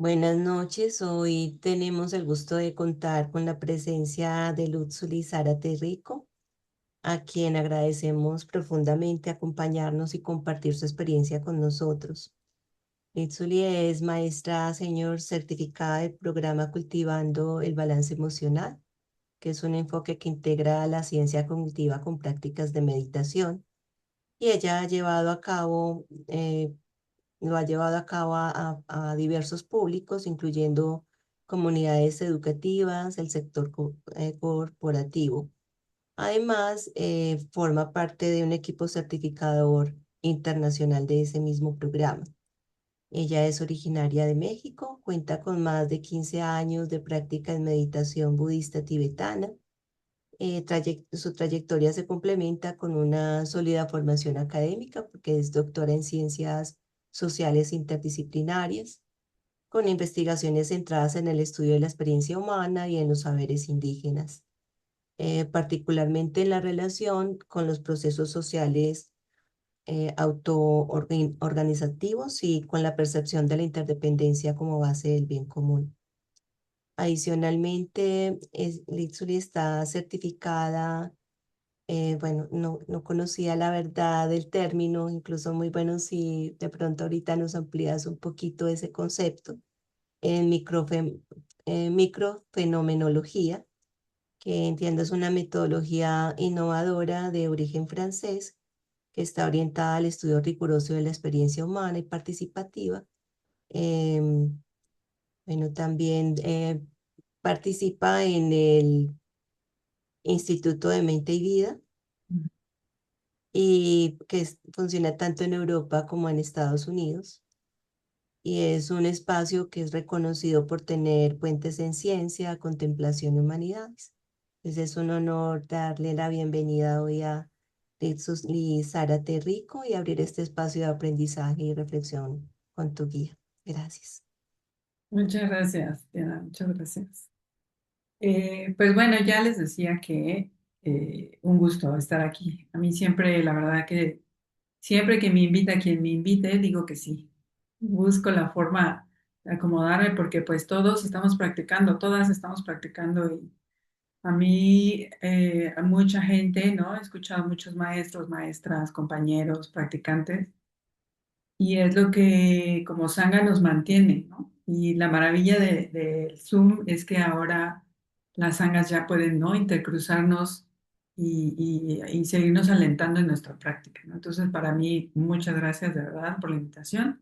Buenas noches. Hoy tenemos el gusto de contar con la presencia de Luzuli Zárate Rico, a quien agradecemos profundamente acompañarnos y compartir su experiencia con nosotros. Luzuli es maestra senior certificada del programa Cultivando el Balance Emocional, que es un enfoque que integra la ciencia cognitiva con prácticas de meditación. Y ella ha llevado a cabo lo ha llevado a cabo a diversos públicos, incluyendo comunidades educativas, el sector corporativo. Además, forma parte de un equipo certificador internacional de ese mismo programa. Ella es originaria de México, cuenta con más de 15 años de práctica en meditación budista tibetana. Su trayectoria se complementa con una sólida formación académica porque es doctora en ciencias sociales interdisciplinarias, con investigaciones centradas en el estudio de la experiencia humana y en los saberes indígenas, particularmente en la relación con los procesos sociales autoorganizativos y con la percepción de la interdependencia como base del bien común. Adicionalmente, Litsuri está certificada. Bueno, no conocía la verdad del término, incluso muy bueno si de pronto ahorita nos amplías un poquito ese concepto en microfenomenología, que entiendo es una metodología innovadora de origen francés que está orientada al estudio riguroso de la experiencia humana y participativa. Em, bueno, también participa en el Instituto de Mente y Vida y funciona tanto en Europa como en Estados Unidos. Y es un espacio que es reconocido por tener puentes en ciencia, contemplación y humanidades. Entonces es un honor darle la bienvenida hoy a Liz Zárate Rico y abrir este espacio de aprendizaje y reflexión con tu guía. Gracias. Muchas gracias, Diana, muchas gracias. Pues bueno, ya les decía que un gusto estar aquí. A mí siempre, la verdad que siempre que me invita quien me invite, digo que sí. Busco la forma de acomodarme porque pues todos estamos practicando, todas estamos practicando y a mí, a mucha gente, ¿no? He escuchado a muchos maestros, maestras, compañeros, practicantes. Y es lo que como Sangha nos mantiene, ¿no? Y la maravilla del Zoom es que ahora las sangas ya pueden, ¿no? Intercruzarnos y seguirnos alentando en nuestra práctica, ¿no? Entonces, para mí, muchas gracias de verdad por la invitación.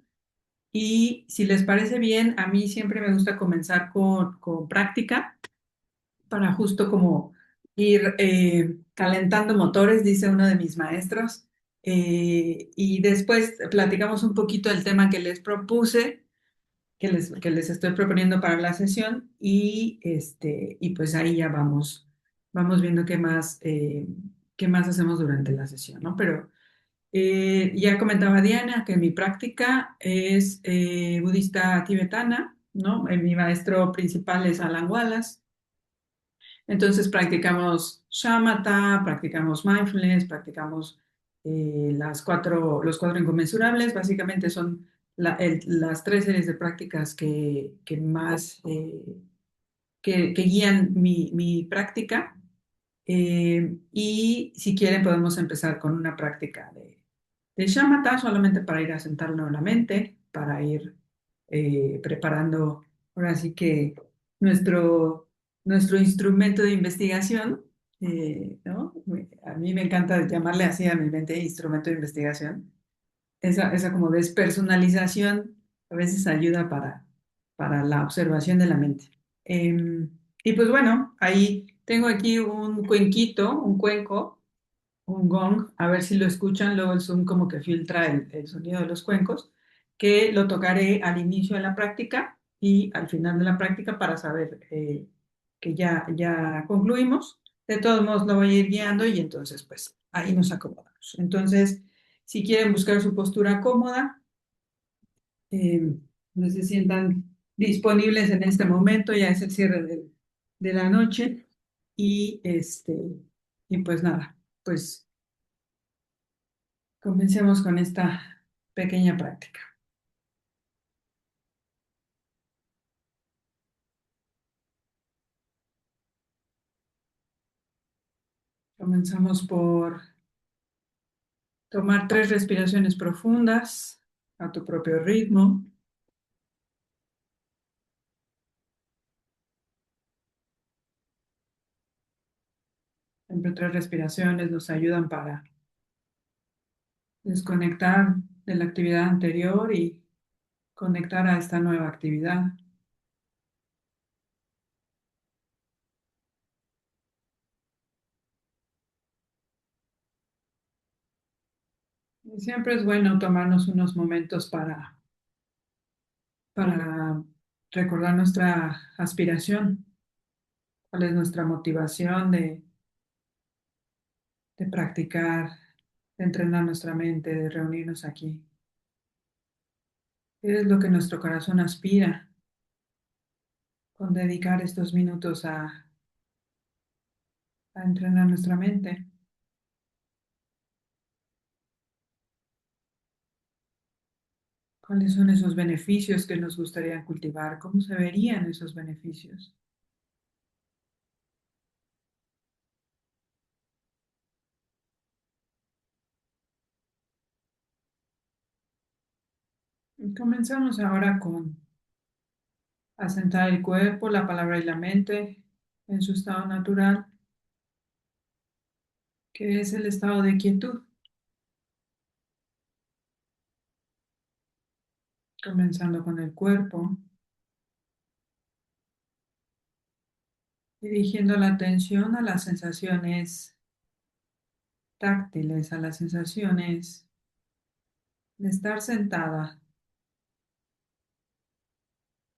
Y si les parece bien, a mí siempre me gusta comenzar con práctica para justo como ir calentando motores, dice uno de mis maestros. Y después platicamos un poquito del tema que les propuse, que les estoy proponiendo para la sesión y pues ahí ya vamos viendo qué más hacemos durante la sesión, ¿no? Pero ya comentaba Diana que mi práctica es budista tibetana, ¿no? Mi maestro principal es Alan Wallace. Entonces practicamos shamatha, practicamos mindfulness, practicamos los cuatro inconmensurables. Básicamente son las tres series de prácticas que más que guían mi práctica. Y si quieren podemos empezar con una práctica de shamatha, solamente para ir a sentarnos la mente, para ir preparando ahora sí que nuestro, nuestro instrumento de investigación, ¿no? A mí me encanta llamarle así a mi mente instrumento de investigación. Esa como despersonalización a veces ayuda para la observación de la mente. Y pues bueno, ahí tengo aquí un cuenquito, un cuenco, un gong, a ver si lo escuchan, luego el Zoom como que filtra el sonido de los cuencos, que lo tocaré al inicio de la práctica y al final de la práctica para saber que ya concluimos. De todos modos lo voy a ir guiando y entonces pues ahí nos acomodamos. Entonces, si quieren buscar su postura cómoda, no se sientan disponibles en este momento, ya es el cierre de la noche y y pues nada, pues comencemos con esta pequeña práctica. Comenzamos por tomar 3 respiraciones profundas a tu propio ritmo. Siempre 3 respiraciones nos ayudan para desconectar de la actividad anterior y conectar a esta nueva actividad. Y siempre es bueno tomarnos unos momentos para recordar nuestra aspiración, cuál es nuestra motivación de practicar, de entrenar nuestra mente, de reunirnos aquí. ¿Qué es lo que nuestro corazón aspira con dedicar estos minutos a entrenar nuestra mente? ¿Cuáles son esos beneficios que nos gustaría cultivar? ¿Cómo se verían esos beneficios? Y comenzamos ahora con asentar el cuerpo, la palabra y la mente en su estado natural, que es el estado de quietud. Comenzando con el cuerpo, dirigiendo la atención a las sensaciones táctiles, a las sensaciones de estar sentada,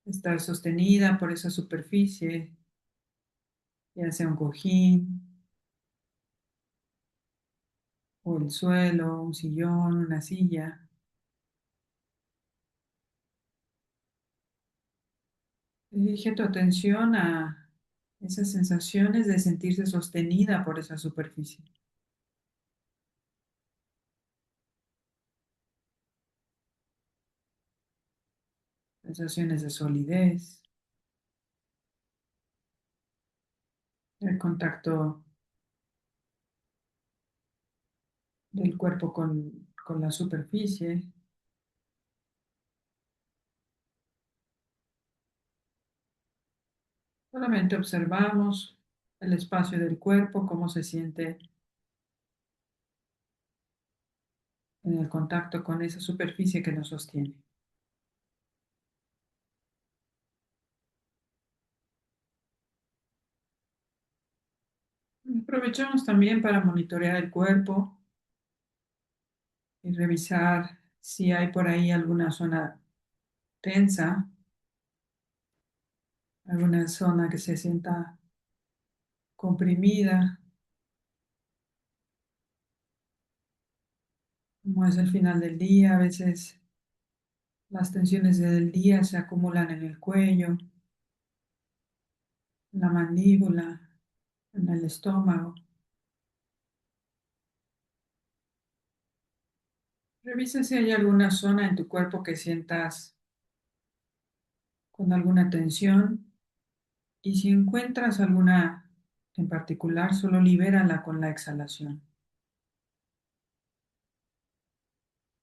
de estar sostenida por esa superficie, ya sea un cojín o el suelo, un sillón, una silla. Dirige tu atención a esas sensaciones de sentirse sostenida por esa superficie. Sensaciones de solidez, el contacto del cuerpo con la superficie. Solamente observamos el espacio del cuerpo, cómo se siente en el contacto con esa superficie que nos sostiene. Aprovechamos también para monitorear el cuerpo y revisar si hay por ahí alguna zona tensa, alguna zona que se sienta comprimida, como es el final del día. A veces las tensiones del día se acumulan en el cuello, en la mandíbula, en el estómago. Revisa si hay alguna zona en tu cuerpo que sientas con alguna tensión y si encuentras alguna en particular, solo libérala con la exhalación.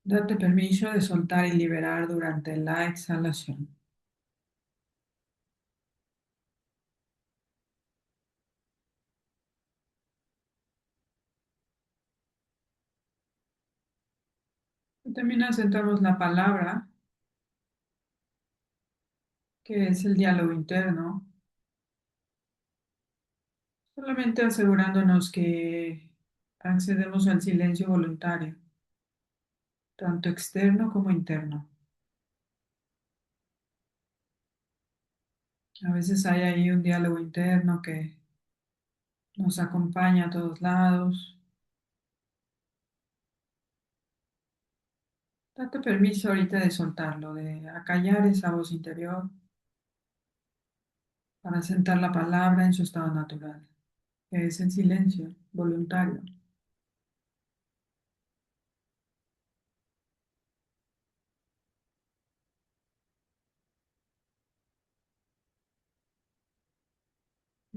Date permiso de soltar y liberar durante la exhalación. Y también asentamos la palabra, que es el diálogo interno, solamente asegurándonos que accedemos al silencio voluntario, tanto externo como interno. A veces hay ahí un diálogo interno que nos acompaña a todos lados. Date permiso ahorita de soltarlo, de acallar esa voz interior para sentar la palabra en su estado natural, que es el silencio voluntario.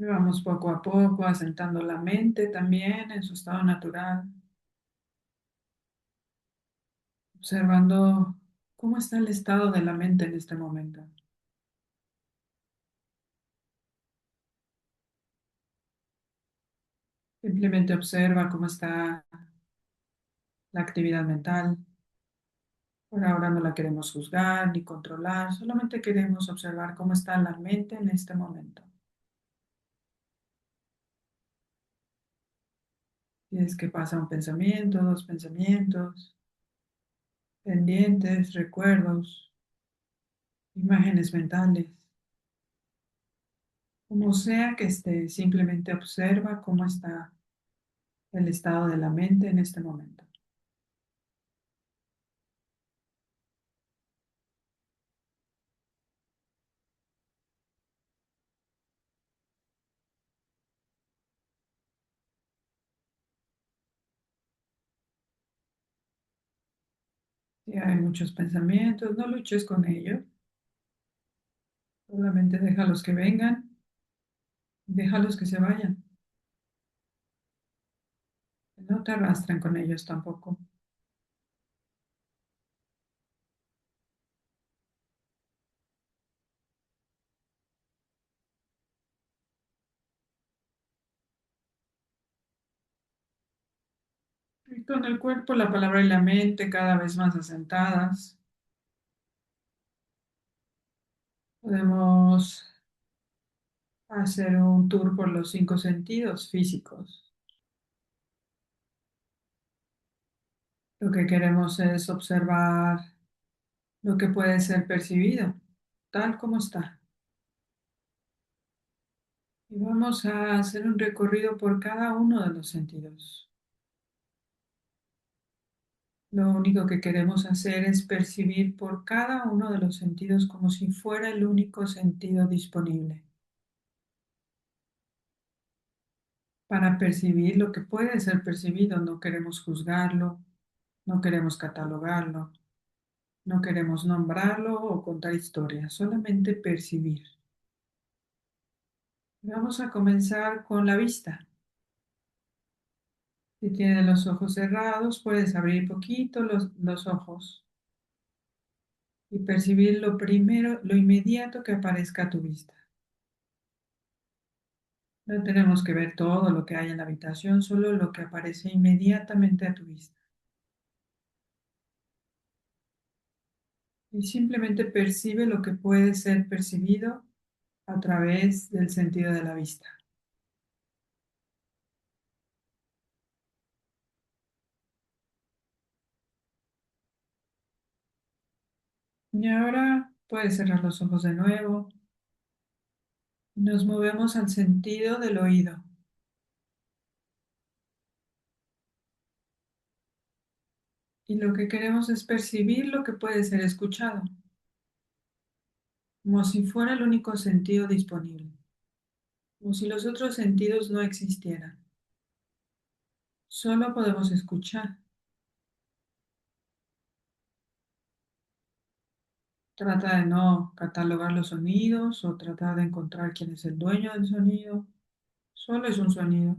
Y vamos poco a poco asentando la mente también en su estado natural, observando cómo está el estado de la mente en este momento. Simplemente observa cómo está la actividad mental. Por ahora no la queremos juzgar ni controlar, solamente queremos observar cómo está la mente en este momento. Si es que pasa un pensamiento, dos pensamientos, pendientes, recuerdos, imágenes mentales, como sea que esté, simplemente observa cómo está el estado de la mente en este momento. Si hay muchos pensamientos, no luches con ellos, solamente déjalos que vengan, déjalos que se vayan. No te arrastren con ellos tampoco. Y con el cuerpo, la palabra y la mente cada vez más asentadas, podemos hacer un tour por los cinco sentidos físicos. Lo que queremos es observar lo que puede ser percibido, tal como está. Y vamos a hacer un recorrido por cada uno de los sentidos. Lo único que queremos hacer es percibir por cada uno de los sentidos como si fuera el único sentido disponible. Para percibir lo que puede ser percibido, no queremos juzgarlo, no queremos catalogarlo, no queremos nombrarlo o contar historias, solamente percibir. Vamos a comenzar con la vista. Si tienes los ojos cerrados, puedes abrir poquito los ojos y percibir lo primero, lo inmediato que aparezca a tu vista. No tenemos que ver todo lo que hay en la habitación, solo lo que aparece inmediatamente a tu vista. Y simplemente percibe lo que puede ser percibido a través del sentido de la vista. Y ahora puedes cerrar los ojos de nuevo. Nos movemos al sentido del oído. Y lo que queremos es percibir lo que puede ser escuchado, como si fuera el único sentido disponible, como si los otros sentidos no existieran. Solo podemos escuchar. Trata de no catalogar los sonidos o tratar de encontrar quién es el dueño del sonido. Solo es un sonido.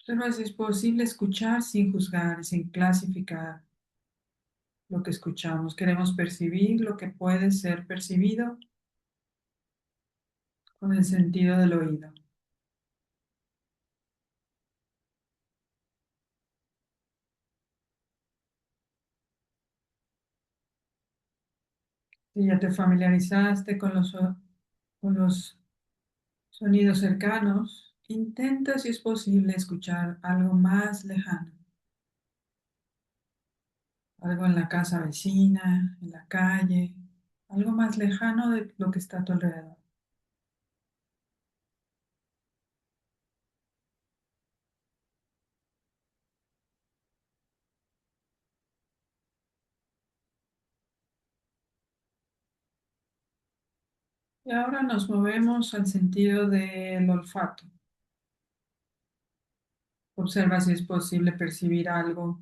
Observa si es posible escuchar sin juzgar, sin clasificar lo que escuchamos. Queremos percibir lo que puede ser percibido con el sentido del oído. Si ya te familiarizaste con los sonidos cercanos, intenta, si es posible, escuchar algo más lejano, algo en la casa vecina, en la calle, algo más lejano de lo que está a tu alrededor. Y ahora nos movemos al sentido del olfato. Observa si es posible percibir algo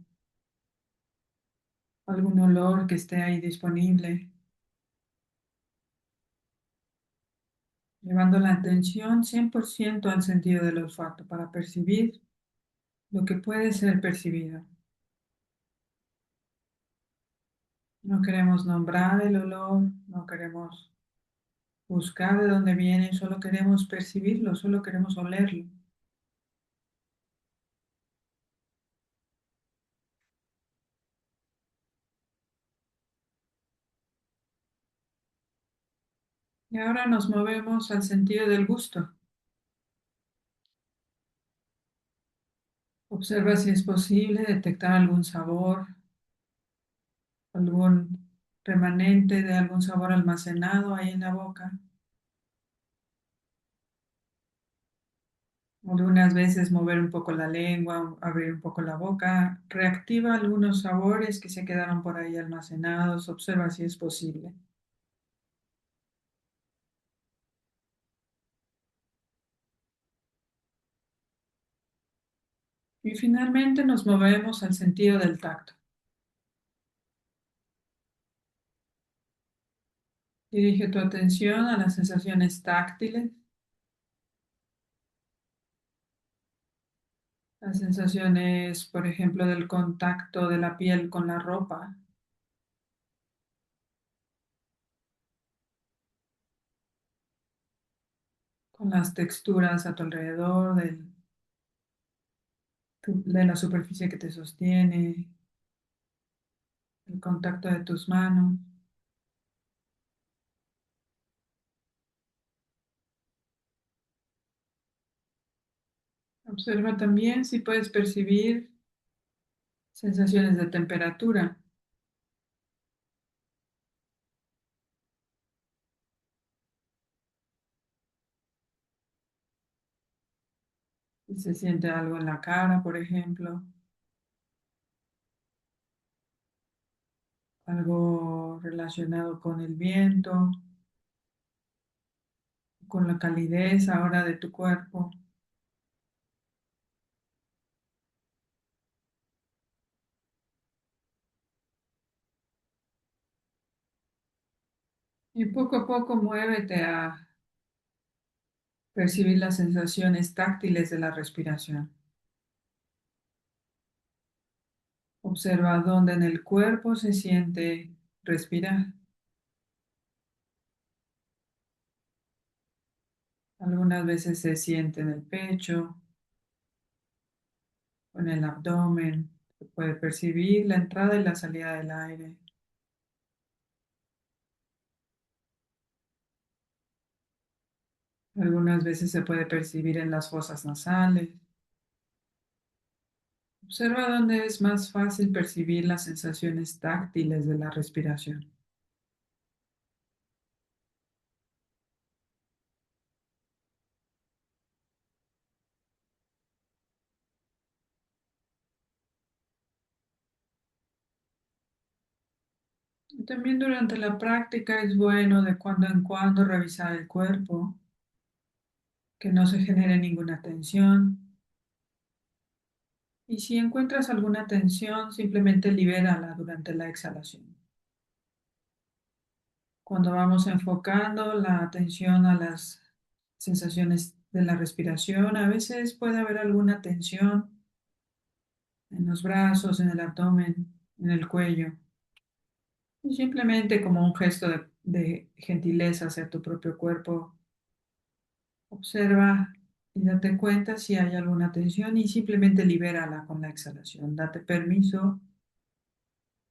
algún olor que esté ahí disponible, llevando la atención 100% al sentido del olfato para percibir lo que puede ser percibido. No queremos nombrar el olor, no queremos buscar de dónde viene, solo queremos percibirlo, solo queremos olerlo. Y ahora nos movemos al sentido del gusto. Observa si es posible detectar algún sabor, algún remanente de algún sabor almacenado ahí en la boca. Algunas veces mover un poco la lengua, abrir un poco la boca, reactiva algunos sabores que se quedaron por ahí almacenados. Observa si es posible. Y finalmente nos movemos al sentido del tacto. Dirige tu atención a las sensaciones táctiles, las sensaciones, por ejemplo, del contacto de la piel con la ropa, con las texturas a tu alrededor, de la superficie que te sostiene, el contacto de tus manos. Observa también si puedes percibir sensaciones de temperatura, si se siente algo en la cara, por ejemplo, algo relacionado con el viento, con la calidez ahora de tu cuerpo. Y poco a poco muévete a percibir las sensaciones táctiles de la respiración. Observa dónde en el cuerpo se siente respirar. Algunas veces se siente en el pecho o en el abdomen. Se puede percibir la entrada y la salida del aire. Algunas veces se puede percibir en las fosas nasales. Observa dónde es más fácil percibir las sensaciones táctiles de la respiración. Y también durante la práctica es bueno de cuando en cuando revisar el cuerpo, que no se genere ninguna tensión. Y si encuentras alguna tensión, simplemente libérala durante la exhalación. Cuando vamos enfocando la atención a las sensaciones de la respiración, a veces puede haber alguna tensión en los brazos, en el abdomen, en el cuello. Y simplemente como un gesto de gentileza hacia tu propio cuerpo, observa y date cuenta si hay alguna tensión y simplemente libérala con la exhalación. Date permiso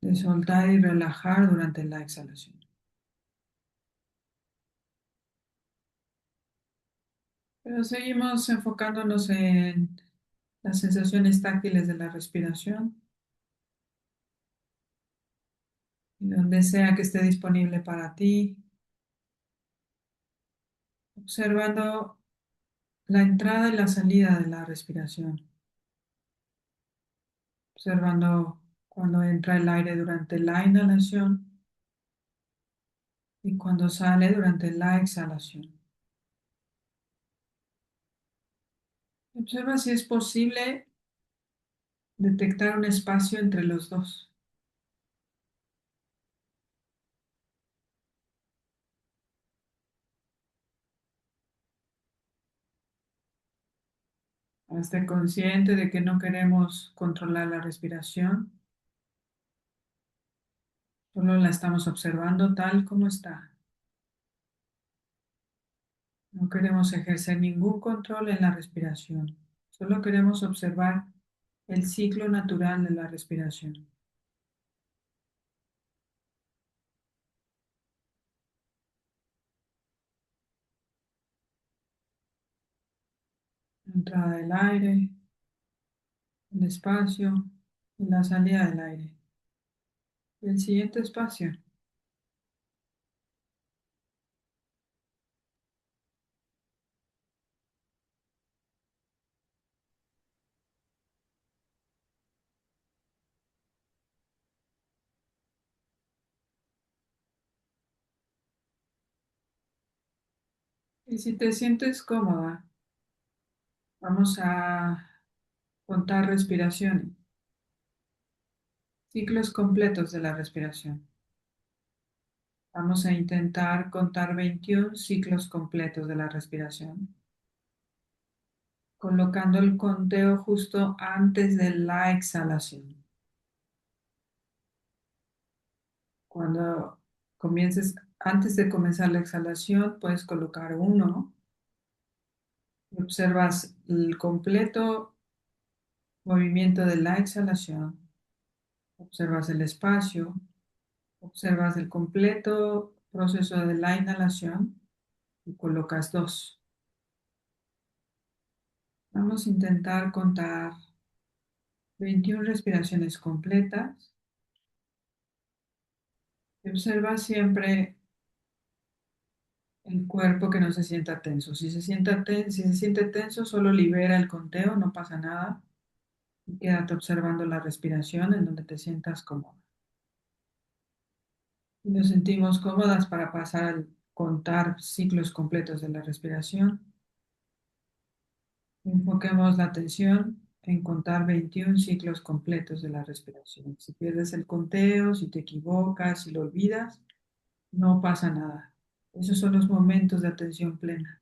de soltar y relajar durante la exhalación. Pero seguimos enfocándonos en las sensaciones táctiles de la respiración y donde sea que esté disponible para ti, observando la entrada y la salida de la respiración, observando cuando entra el aire durante la inhalación y cuando sale durante la exhalación. Observa si es posible detectar un espacio entre los dos. Esté consciente de que no queremos controlar la respiración, solo la estamos observando tal como está. No queremos ejercer ningún control en la respiración, solo queremos observar el ciclo natural de la respiración. La entrada del aire, el espacio y la salida del aire. Y el siguiente espacio. Y si te sientes cómoda, vamos a contar respiraciones, ciclos completos de la respiración. Vamos a intentar contar 21 ciclos completos de la respiración, colocando el conteo justo antes de la exhalación. Cuando comiences, antes de comenzar la exhalación, puedes colocar uno y observas el completo movimiento de la exhalación, observas el espacio, observas el completo proceso de la inhalación y colocas dos. Vamos a intentar contar 21 respiraciones completas y observa siempre el cuerpo que no se sienta tenso. Si se siente tenso, solo libera el conteo, no pasa nada. Y quédate observando la respiración en donde te sientas cómoda. Y nos sentimos cómodas para pasar a contar ciclos completos de la respiración. Enfoquemos la atención en contar 21 ciclos completos de la respiración. Si pierdes el conteo, si te equivocas, si lo olvidas, no pasa nada. Esos son los momentos de atención plena.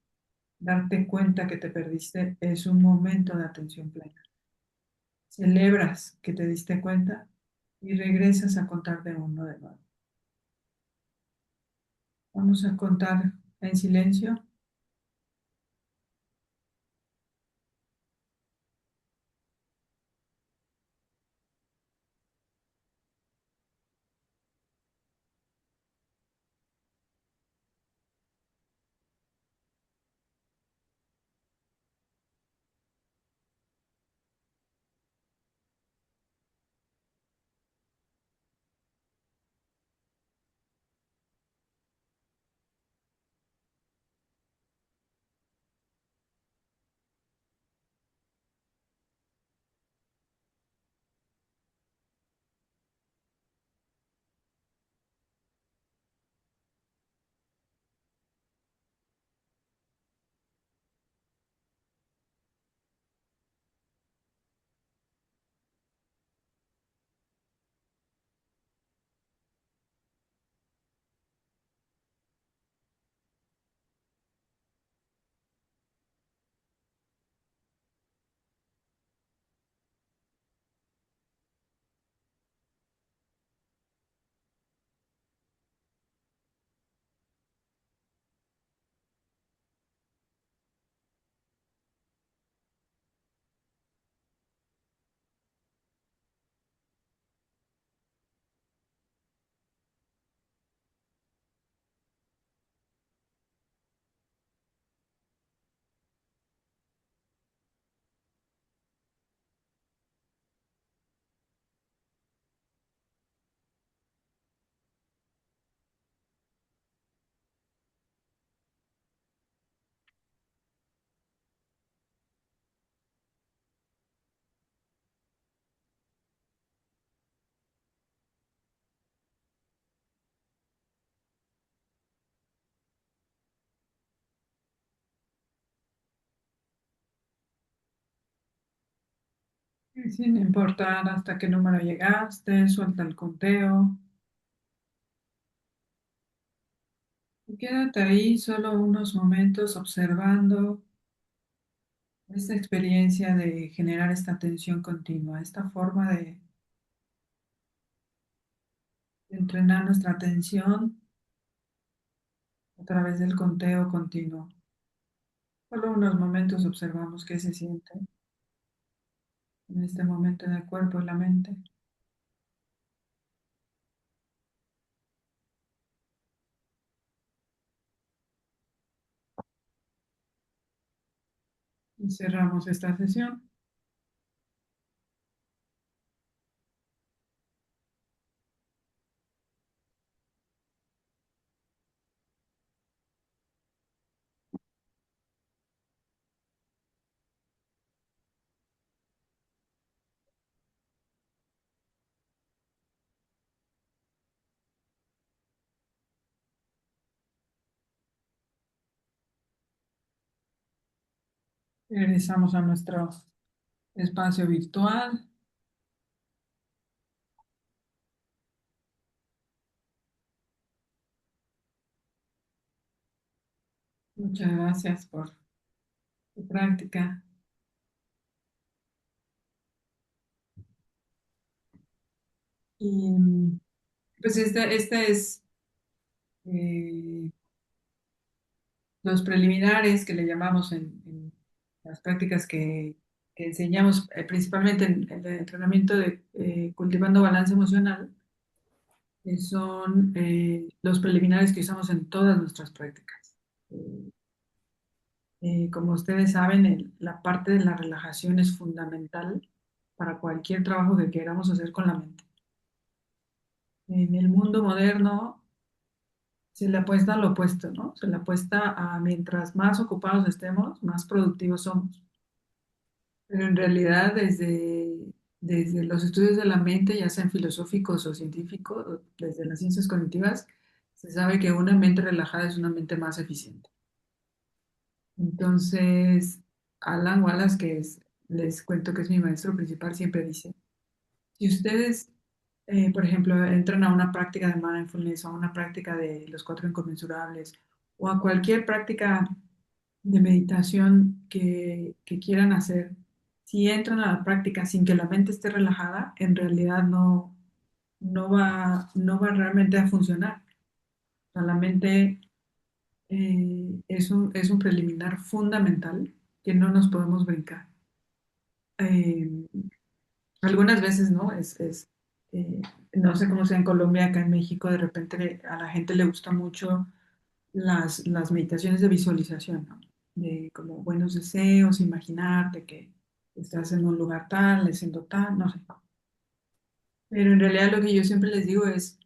Darte cuenta que te perdiste es un momento de atención plena. Celebras que te diste cuenta y regresas a contar de uno de nuevo. Vamos a contar en silencio. Y sin importar hasta qué número llegaste, suelta el conteo. Y quédate ahí solo unos momentos observando esta experiencia de generar esta atención continua, esta forma de entrenar nuestra atención a través del conteo continuo. Solo unos momentos observamos qué se siente en este momento en el cuerpo y la mente. Y cerramos esta sesión. Regresamos a nuestro espacio virtual. Muchas gracias por tu práctica. Y pues este es eh, los preliminares que le llamamos en las prácticas que enseñamos principalmente en el entrenamiento de cultivando balance emocional, que son los preliminares que usamos en todas nuestras prácticas. Eh, como ustedes saben, la parte de la relajación es fundamental para cualquier trabajo que queramos hacer con la mente. En el mundo moderno se le apuesta a lo opuesto, ¿no? Se le apuesta a mientras más ocupados estemos, más productivos somos. Pero en realidad desde los estudios de la mente, ya sean filosóficos o científicos, o desde las ciencias cognitivas, se sabe que una mente relajada es una mente más eficiente. Entonces, Alan Wallace, les cuento que es mi maestro principal, siempre dice, si ustedes, por ejemplo, entran a una práctica de mindfulness o a una práctica de los cuatro inconmensurables o a cualquier práctica de meditación que quieran hacer, si entran a la práctica sin que la mente esté relajada, en realidad no va realmente a funcionar. O sea, la mente es un preliminar fundamental que no nos podemos brincar. Eh, algunas veces, ¿no? Eh, no sé cómo sea en Colombia, acá en México, de repente a la gente le gusta mucho las meditaciones de visualización, ¿no? De como buenos deseos, imaginarte que estás en un lugar tal, haciendo tal, no sé. Pero en realidad lo que yo siempre les digo es,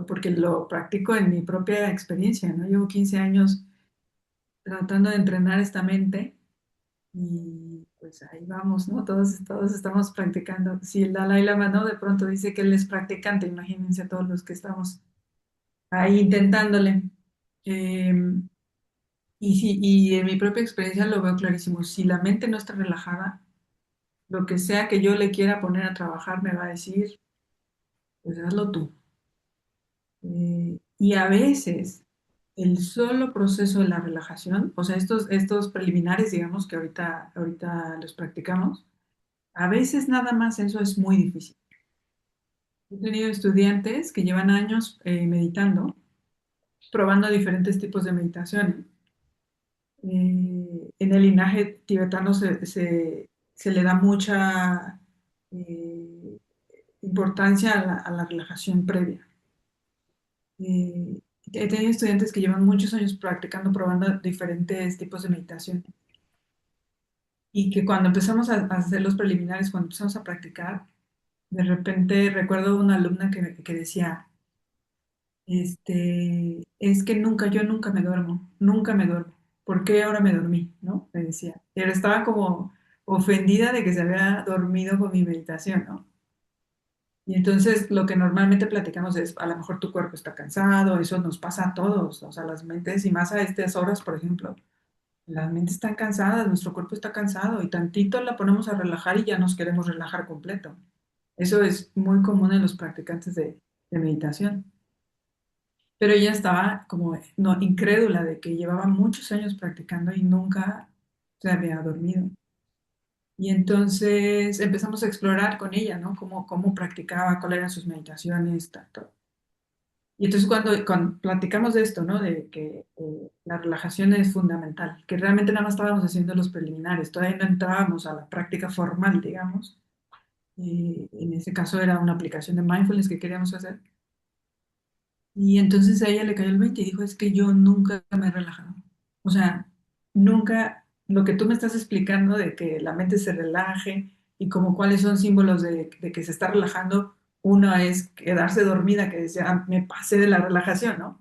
porque lo practico en mi propia experiencia, ¿no? Llevo 15 años tratando de entrenar esta mente y pues ahí vamos, ¿no? Todos estamos practicando. Si el Dalai Lama, ¿no? De pronto dice que él es practicante, imagínense a todos los que estamos ahí intentándole. Eh, y en mi propia experiencia lo veo clarísimo. Si la mente no está relajada, lo que sea que yo le quiera poner a trabajar me va a decir, pues hazlo tú. Y a veces el solo proceso de la relajación, o sea, estos preliminares, digamos, que ahorita los practicamos, a veces nada más eso es muy difícil. He tenido estudiantes que llevan años meditando, probando diferentes tipos de meditación. En el linaje tibetano se le da mucha eh, importancia a la relajación previa. Eh, he tenido estudiantes que llevan muchos años practicando, probando diferentes tipos de meditación y que cuando empezamos a hacer los preliminares, cuando empezamos a practicar, de repente recuerdo una alumna que decía, es que yo nunca me duermo, nunca me duermo. ¿Por qué ahora me dormí? ¿No? Me decía. Pero estaba como ofendida de que se había dormido con mi meditación, ¿no? Y entonces lo que normalmente platicamos es, a lo mejor tu cuerpo está cansado, eso nos pasa a todos, o sea, las mentes, y más a estas horas, por ejemplo, las mentes están cansadas, nuestro cuerpo está cansado, y tantito la ponemos a relajar y ya nos queremos relajar completo. Eso es muy común en los practicantes de meditación. Pero ella estaba como no, incrédula de que llevaba muchos años practicando y nunca. se había dormido. Y entonces empezamos a explorar con ella, ¿no? Cómo practicaba, cuáles eran sus meditaciones, todo. Y entonces cuando platicamos de esto, ¿no? De que la relajación es fundamental, que realmente nada más estábamos haciendo los preliminares, todavía no entrábamos a la práctica formal, digamos. En ese caso era una aplicación de mindfulness que queríamos hacer. Y entonces a ella le cayó el 20 y dijo, es que yo nunca me he relajado. O sea, nunca lo que tú me estás explicando de que la mente se relaje y como cuáles son símbolos de que se está relajando, uno es quedarse dormida, que decía, "Ah, me pasé de la relajación, ¿no?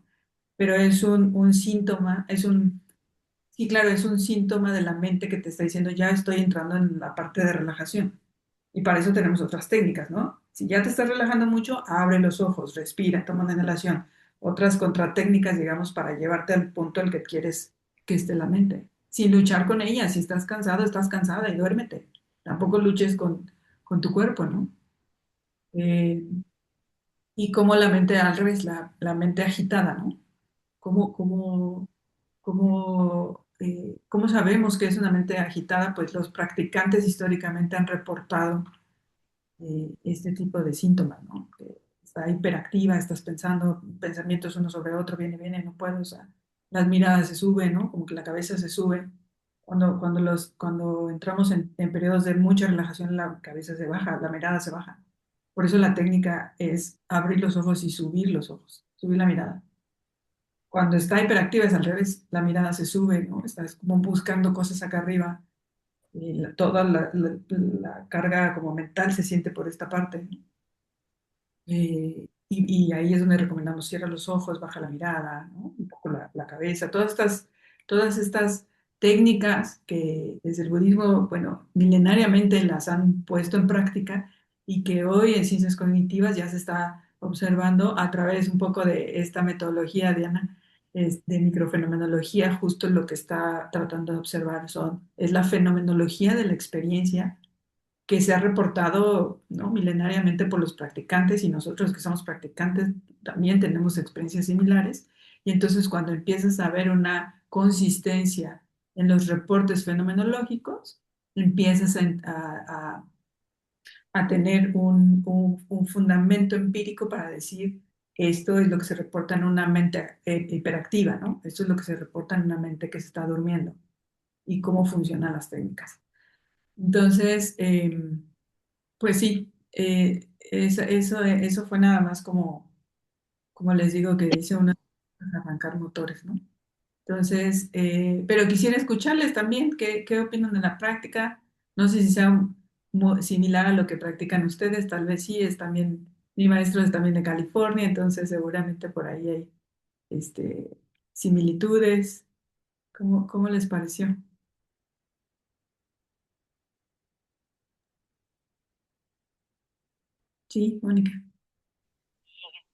Pero es un síntoma, sí, claro, es un síntoma de la mente que te está diciendo, ya estoy entrando en la parte de relajación. Y para eso tenemos otras técnicas, ¿no? Si ya te estás relajando mucho, abre los ojos, respira, toma una inhalación. Otras contratécnicas, digamos, para llevarte al punto al que quieres que esté la mente. Sin luchar con ella. Si estás cansado, estás cansada y duérmete. Tampoco luches con tu cuerpo, ¿no? Eh, y como la mente al revés, la mente agitada, ¿no? ¿Cómo, cómo sabemos que es una mente agitada? Pues los practicantes históricamente han reportado este tipo de síntomas, ¿no? Que está hiperactiva, estás pensando pensamientos uno sobre otro, viene, no puedo, o sea, las miradas se suben, ¿no? Como que la cabeza se sube. Cuando entramos en periodos de mucha relajación, la cabeza se baja, la mirada se baja. Por eso la técnica es abrir los ojos y subir los ojos, subir la mirada. Cuando está hiperactiva es al revés, la mirada se sube, ¿no? Estás como buscando cosas acá arriba y toda la carga como mental se siente por esta parte. Y ahí es donde recomendamos cierra los ojos, baja la mirada, ¿no? Un poco la cabeza, todas estas técnicas que desde el budismo, bueno, milenariamente las han puesto en práctica y que hoy en ciencias cognitivas ya se está observando a través un poco de esta metodología, Diana, de microfenomenología, justo lo que está tratando de observar es la fenomenología de la experiencia que se ha reportado, ¿no? Milenariamente por los practicantes y nosotros que somos practicantes también tenemos experiencias similares. Y entonces cuando empiezas a ver una consistencia en los reportes fenomenológicos, empiezas a tener un fundamento empírico para decir esto es lo que se reporta en una mente hiperactiva, ¿no? Esto es lo que se reporta en una mente que se está durmiendo y cómo funcionan las técnicas. Entonces, pues sí, eso fue nada más como les digo, que dice uno arrancar motores, ¿no? Entonces, pero quisiera escucharles también qué opinan de la práctica. No sé si sea similar a lo que practican ustedes, tal vez sí, es también, mi maestro es también de California, entonces seguramente por ahí hay este, similitudes. ¿Cómo les pareció? Sí, Mónica.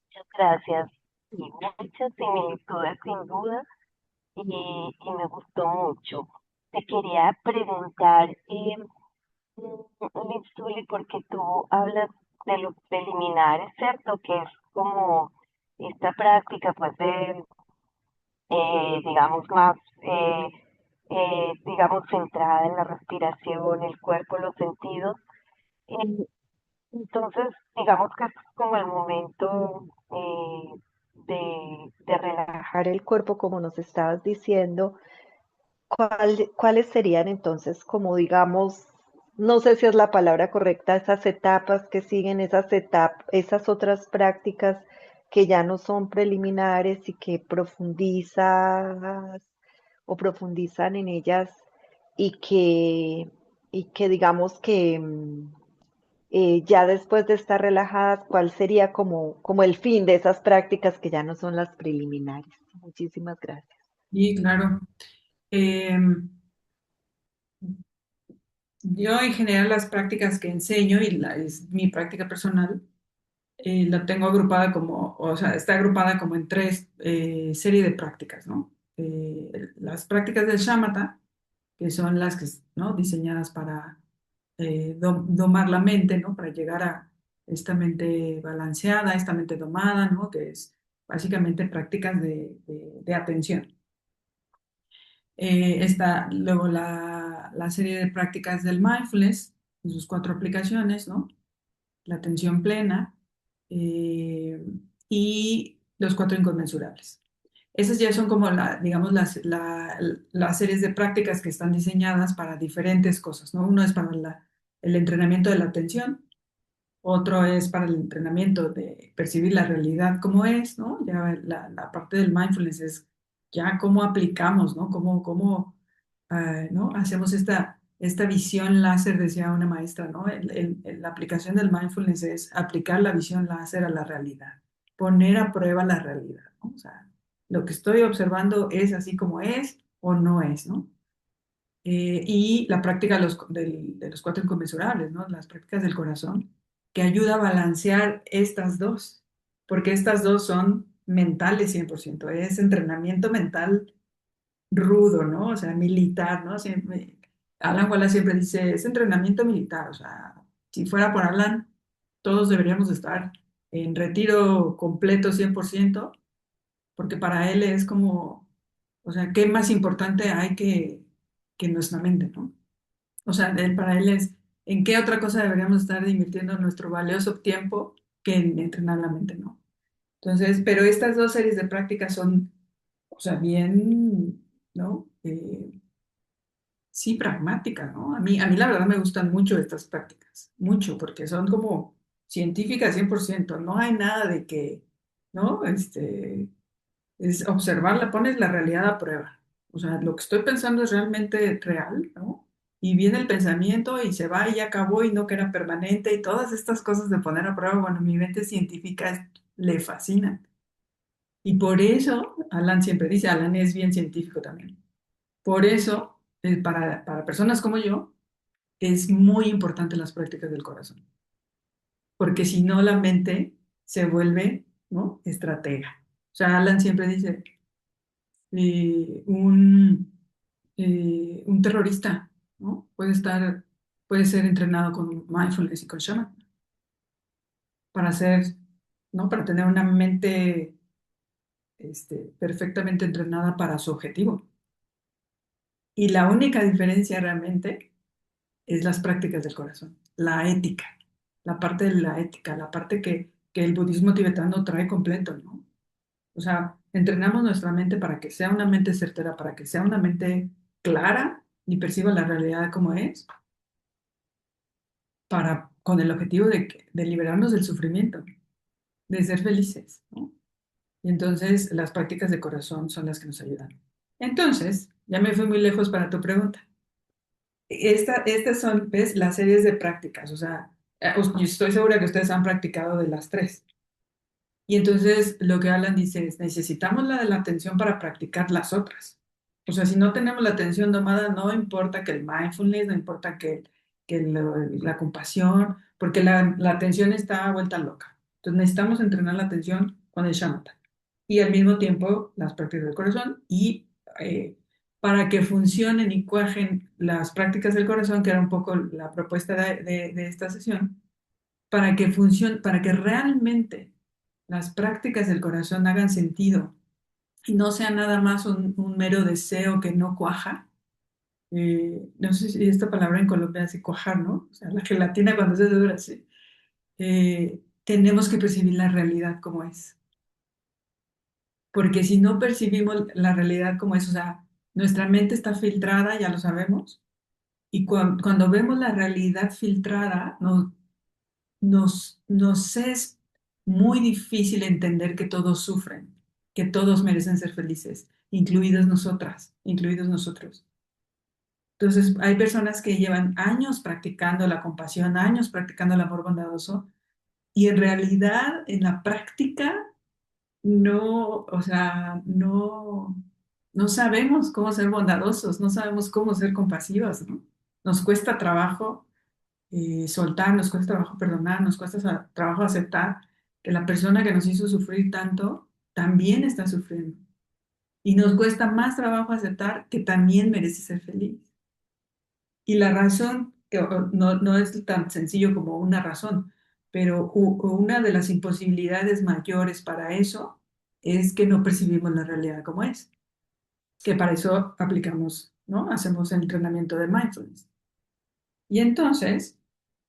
Muchas gracias. Y muchas similitudes sin duda y me gustó mucho. Te quería preguntar, Lipsuli, porque tú hablas de los preliminares, ¿cierto? Que es como esta práctica, pues, de, digamos, más, digamos, centrada en la respiración, el cuerpo, los sentidos. Eh, Entonces, digamos que es como el momento de relajar el cuerpo, como nos estabas diciendo. ¿Cuáles serían entonces, como digamos, no sé si es la palabra correcta, esas etapas que siguen, esas otras prácticas que ya no son preliminares y que profundizas o profundizan en ellas y que digamos que ya después de estar relajadas, ¿cuál sería como el fin de esas prácticas que ya no son las preliminares? Muchísimas gracias. Sí, claro. Yo en general las prácticas que enseño y es mi práctica personal, la tengo agrupada como, o sea, está agrupada como en tres series de prácticas, ¿no? Las prácticas del shamatha, que son las que, ¿no? Diseñadas para domar la mente, ¿no? Para llegar a esta mente balanceada, esta mente domada, ¿no? Que es básicamente prácticas de atención. Está luego la serie de prácticas del mindfulness, en sus 4 aplicaciones, ¿no? La atención plena eh, y los 4 inconmensurables. Esas ya son como, digamos, las series de prácticas que están diseñadas para diferentes cosas, ¿no? Uno es para el entrenamiento de la atención, otro es para el entrenamiento de percibir la realidad como es, ¿no? Ya la parte del mindfulness es ya cómo aplicamos, ¿no? ¿No? Hacemos esta visión láser, decía una maestra, ¿no? La aplicación del mindfulness es aplicar la visión láser a la realidad, poner a prueba la realidad, ¿no? O sea, lo que estoy observando es así como es o no es, ¿no? Y la práctica de los 4 inconmensurables, ¿no? Las prácticas del corazón, que ayuda a balancear estas dos, porque estas dos son mentales 100%, es entrenamiento mental rudo, ¿no? O sea, militar, ¿no? Alan Wallace siempre dice, es entrenamiento militar, o sea, si fuera por Alan, todos deberíamos estar en retiro completo 100%, porque para él es como, o sea, ¿qué más importante hay que nuestra mente, ¿no? O sea, para él es, ¿en qué otra cosa deberíamos estar invirtiendo nuestro valioso tiempo que en entrenar la mente, ¿no? Entonces, pero estas dos series de prácticas son, o sea, bien, ¿no? Sí, pragmáticas, ¿no? A mí la verdad me gustan mucho estas prácticas, mucho, porque son como científicas 100%, no hay nada de que, ¿no? Es observarla, pones la realidad a prueba. O sea, lo que estoy pensando es realmente real, ¿no? Y viene el pensamiento y se va y ya acabó y no que era permanente y todas estas cosas de poner a prueba, bueno, mi mente científica le fascina. Y por eso, Alan siempre dice, Alan es bien científico también. Por eso, para personas como yo, es muy importante las prácticas del corazón, porque si no la mente se vuelve, ¿no? Estratega. O sea, Alan siempre dice, eh, un, un terrorista, ¿no? Puede ser entrenado con mindfulness y con shaman para hacer, ¿no? Para tener una mente perfectamente entrenada para su objetivo. Y la única diferencia realmente es las prácticas del corazón, la ética, la parte de la ética, la parte que el budismo tibetano trae completo, ¿no? O sea, entrenamos nuestra mente para que sea una mente certera, para que sea una mente clara y perciba la realidad como es, con el objetivo de liberarnos del sufrimiento, de ser felices, ¿no? Y entonces las prácticas de corazón son las que nos ayudan. Entonces, ya me fui muy lejos para tu pregunta. Estas son, ¿ves? Las series de prácticas, o sea, yo estoy segura que ustedes han practicado de las 3. Y entonces lo que Alan dice es, necesitamos la de la atención para practicar las otras. O sea, si no tenemos la atención domada, no importa que el mindfulness, no importa la compasión, porque la atención está vuelta loca. Entonces necesitamos entrenar la atención con el shamatha. Y al mismo tiempo las prácticas del corazón y eh, para que funcionen y cuajen las prácticas del corazón, que era un poco la propuesta de esta sesión, para que realmente las prácticas del corazón hagan sentido y no sea nada más un mero deseo que no cuaja. No sé si esta palabra en Colombia hace cuajar, ¿no? O sea, la gelatina cuando se dura, sí. Tenemos que percibir la realidad como es. Porque si no percibimos la realidad como es, o sea, nuestra mente está filtrada, ya lo sabemos, y cuando vemos la realidad filtrada, nos es muy difícil entender que todos sufren, que todos merecen ser felices, incluidas nosotras, incluidos nosotros. Entonces, hay personas que llevan años practicando la compasión, años practicando el amor bondadoso, y en realidad, en la práctica, no, o sea, no sabemos cómo ser bondadosos, no sabemos cómo ser compasivos, ¿no? Nos cuesta trabajo soltar, nos cuesta trabajo perdonar, nos cuesta trabajo aceptar que la persona que nos hizo sufrir tanto también está sufriendo. Y nos cuesta más trabajo aceptar que también merece ser feliz. Y la razón, no es tan sencillo como una razón, pero una de las imposibilidades mayores para eso es que no percibimos la realidad como es, que para eso aplicamos ¿no? Hacemos el entrenamiento de mindfulness. Y entonces,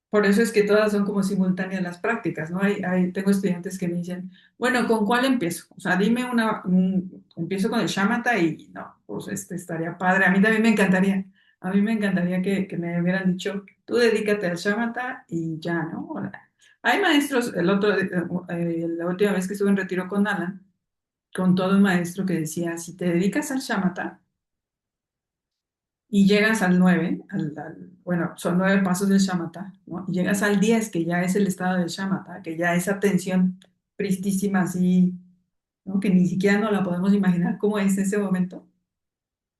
por eso es que todas son como simultáneas las prácticas, ¿no? Tengo estudiantes que me dicen, bueno, ¿con cuál empiezo? O sea, dime empiezo con el shamatha y no, pues este estaría padre. A mí también me encantaría. A mí me encantaría que me hubieran dicho, tú dedícate al shamatha y ya, ¿no? Hay maestros, la última vez que estuve en retiro con Alan, con todo un maestro que decía, si te dedicas al shamatha, y llegas al 9, bueno, son 9 pasos del shamatha, ¿no? Y llegas al 10, que ya es el estado del shamatha, que ya es atención pristísima, así, ¿no? Que ni siquiera nos la podemos imaginar cómo es ese momento.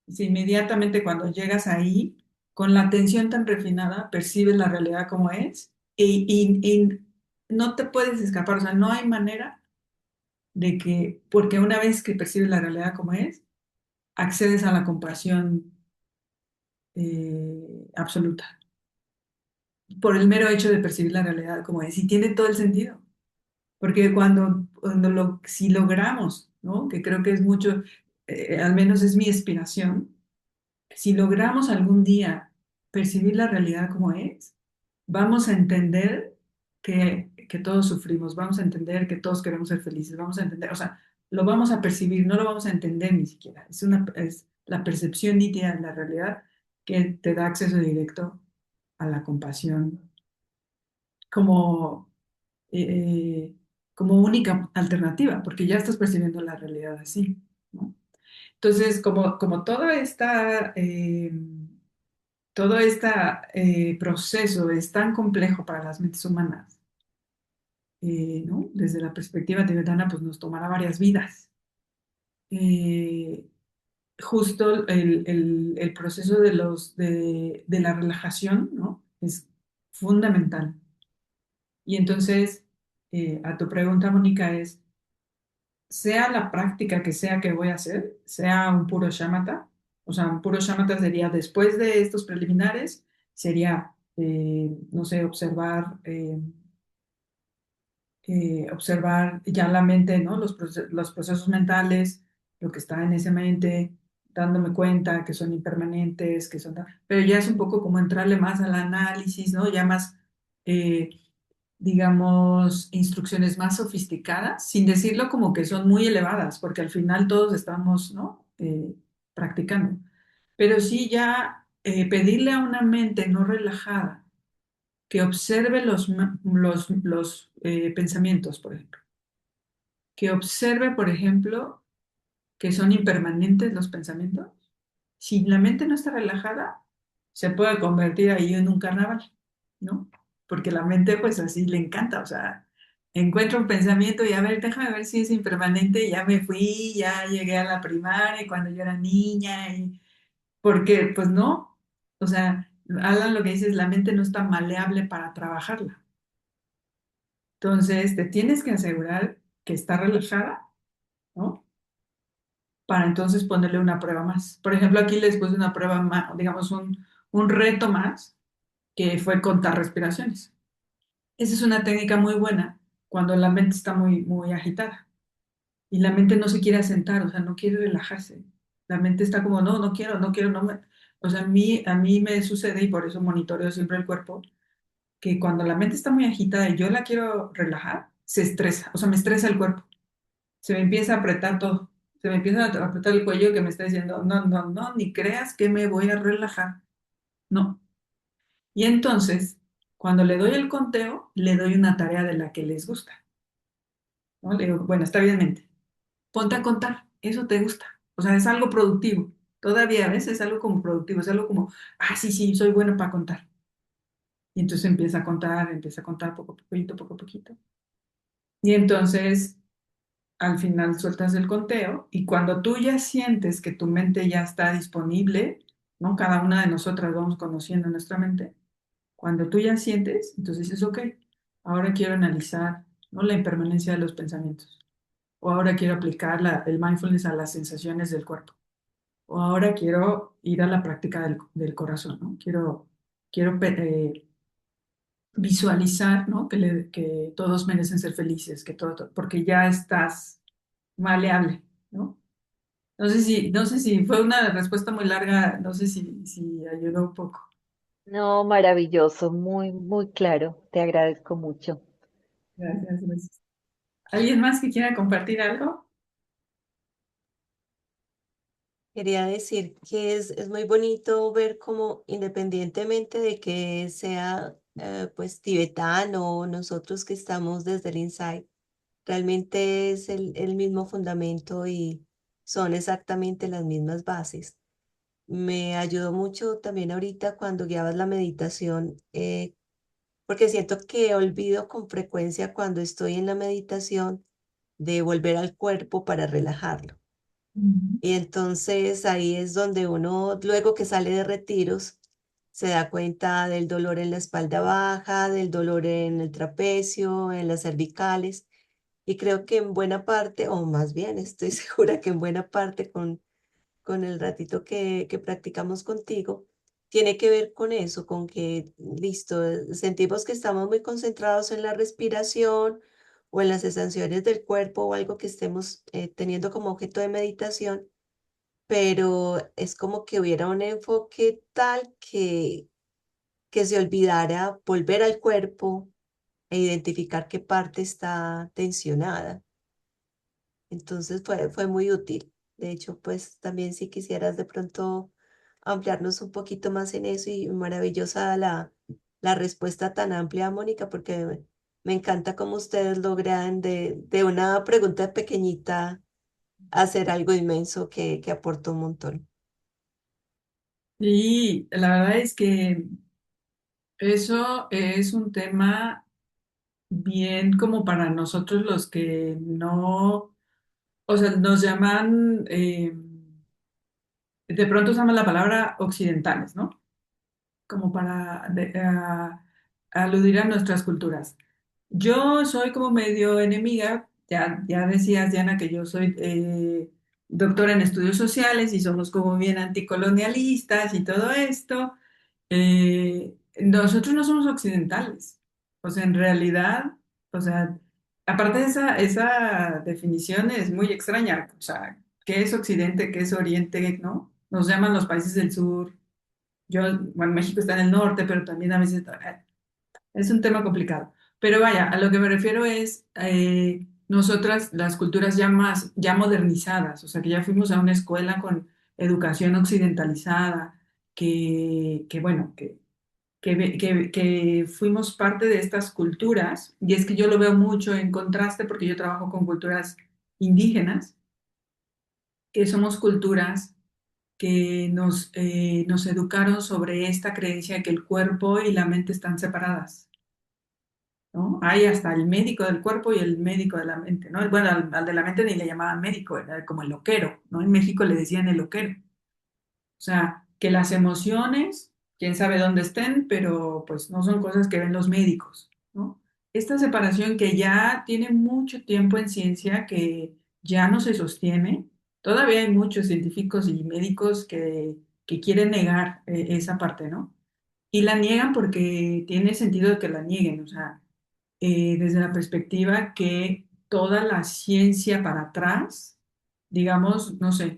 Si inmediatamente cuando llegas ahí, con la atención tan refinada, percibes la realidad como es y no te puedes escapar, o sea, no hay manera de porque una vez que percibes la realidad como es, accedes a la compasión absoluta por el mero hecho de percibir la realidad como es. Y tiene todo el sentido, porque si logramos, ¿no? Que creo que es mucho, al menos es mi aspiración, si logramos algún día percibir la realidad como es, vamos a entender que todos sufrimos, vamos a entender que todos queremos ser felices, vamos a entender, o sea, lo vamos a percibir, no lo vamos a entender ni siquiera. Es la percepción nítida de la realidad que te da acceso directo a la compasión como, eh, como única alternativa, porque ya estás percibiendo la realidad así, ¿no? Entonces, como todo este proceso es tan complejo para las mentes humanas, ¿no? Desde la perspectiva tibetana, pues nos tomará varias vidas. Eh, Justo el proceso de la relajación, ¿no? Es fundamental. Y entonces, a tu pregunta, Mónica, es, sea la práctica que voy a hacer, sea un puro shamatha, o sea, un puro shamatha sería después de estos preliminares, sería, no sé, observar ya la mente, ¿no? Los procesos mentales, lo que está en esa mente, dándome cuenta que son impermanentes, pero ya es un poco como entrarle más al análisis, ¿no? Ya más, eh, digamos, instrucciones más sofisticadas, sin decirlo como que son muy elevadas, porque al final todos estamos, ¿no? Practicando. Pero sí ya pedirle a una mente no relajada que observe los pensamientos, por ejemplo. Que observe, por ejemplo, que son impermanentes los pensamientos. Si la mente no está relajada, se puede convertir ahí en un carnaval, ¿no? Porque la mente pues así le encanta, o sea, encuentra un pensamiento y a ver, déjame ver si es impermanente, ya me fui, ya llegué a la primaria cuando yo era niña, porque pues no, o sea, Alan lo que dice es la mente no está maleable para trabajarla. Entonces, te tienes que asegurar que está relajada, ¿no? Para entonces ponerle una prueba más. Por ejemplo, aquí les puse una prueba más, digamos, un reto más, que fue contar respiraciones. Esa es una técnica muy buena cuando la mente está muy, muy agitada y la mente no se quiere asentar, o sea, no quiere relajarse. La mente está como, no, no quiero, no quiero, no me... O sea, a mí me sucede, y por eso monitoreo siempre el cuerpo, que cuando la mente está muy agitada y yo la quiero relajar, se estresa, o sea, me estresa el cuerpo. Se me empieza a apretar todo. Se me empieza a apretar el cuello que me está diciendo, no, no, no, ni creas que me voy a relajar. No. Y entonces, cuando le doy el conteo, le doy una tarea de la que les gusta, ¿no? Le digo, bueno, está bien, mente. Ponte a contar, eso te gusta. O sea, es algo productivo. Todavía a veces es algo como productivo, es algo como, ah, sí, sí, soy bueno para contar. Y entonces empieza a contar poco a poquito, poco a poquito. Y entonces al final sueltas el conteo y cuando tú ya sientes que tu mente ya está disponible, ¿no? Cada una de nosotras vamos conociendo nuestra mente. Cuando tú ya sientes, entonces dices, ok, ahora quiero analizar, ¿no? La impermanencia de los pensamientos. O ahora quiero aplicar el mindfulness a las sensaciones del cuerpo. O ahora quiero ir a la práctica del corazón, ¿no? Quiero visualizar, ¿no? Que todos merecen ser felices, porque ya estás maleable, ¿no? No sé si fue una respuesta muy larga, no sé si ayudó un poco. No, maravilloso, muy, muy claro. Te agradezco mucho. Gracias, gracias. ¿Alguien más que quiera compartir algo? Quería decir que es muy bonito ver cómo independientemente de que sea pues tibetano o nosotros que estamos desde el Insight, realmente es el mismo fundamento y son exactamente las mismas bases. Me ayudó mucho también ahorita cuando guiabas la meditación, porque siento que olvido con frecuencia cuando estoy en la meditación de volver al cuerpo para relajarlo. Ujú. Y entonces ahí es donde uno, luego que sale de retiros, se da cuenta del dolor en la espalda baja, del dolor en el trapecio, en las cervicales. Y creo que en buena parte, o más bien estoy segura que en buena parte con el ratito que practicamos contigo, tiene que ver con eso, con que, listo, sentimos que estamos muy concentrados en la respiración o en las sensaciones del cuerpo o algo que estemos teniendo como objeto de meditación, pero es como que hubiera un enfoque tal que se olvidara volver al cuerpo e identificar qué parte está tensionada. Entonces fue muy útil. De hecho, pues también si quisieras de pronto ampliarnos un poquito más en eso y maravillosa la respuesta tan amplia, Mónica, porque me encanta cómo ustedes logran de una pregunta pequeñita hacer algo inmenso que aporta un montón. Y la verdad es que eso es un tema bien como para nosotros los que no, o sea, nos llaman, de pronto usamos la palabra occidentales, ¿no? Como para aludir a nuestras culturas. Yo soy como medio enemiga, ya decías, Diana, que yo soy doctora en estudios sociales y somos como bien anticolonialistas y todo esto. Nosotros no somos occidentales. O sea, en realidad, o sea, aparte de esa definición es muy extraña. O sea, ¿qué es Occidente? ¿Qué es Oriente? ¿No? Nos llaman los países del sur. Yo, bueno, México está en el norte, pero también a veces es un tema complicado. Pero vaya, a lo que me refiero es nosotras, las culturas ya más, ya modernizadas, o sea, que ya fuimos a una escuela con educación occidentalizada, que bueno, que fuimos parte de estas culturas, y es que yo lo veo mucho en contraste porque yo trabajo con culturas indígenas, que somos culturas que nos educaron sobre esta creencia de que el cuerpo y la mente están separadas, ¿no? Hay hasta el médico del cuerpo y el médico de la mente, ¿no? Bueno, al de la mente ni le llamaban médico, era como el loquero, ¿no? En México le decían el loquero. O sea, que las emociones, quién sabe dónde estén, pero pues no son cosas que ven los médicos, ¿no? Esta separación que ya tiene mucho tiempo en ciencia, que ya no se sostiene, todavía hay muchos científicos y médicos que quieren negar esa parte, ¿no? Y la niegan porque tiene sentido que la nieguen, o sea, desde la perspectiva que toda la ciencia para atrás, digamos, no sé,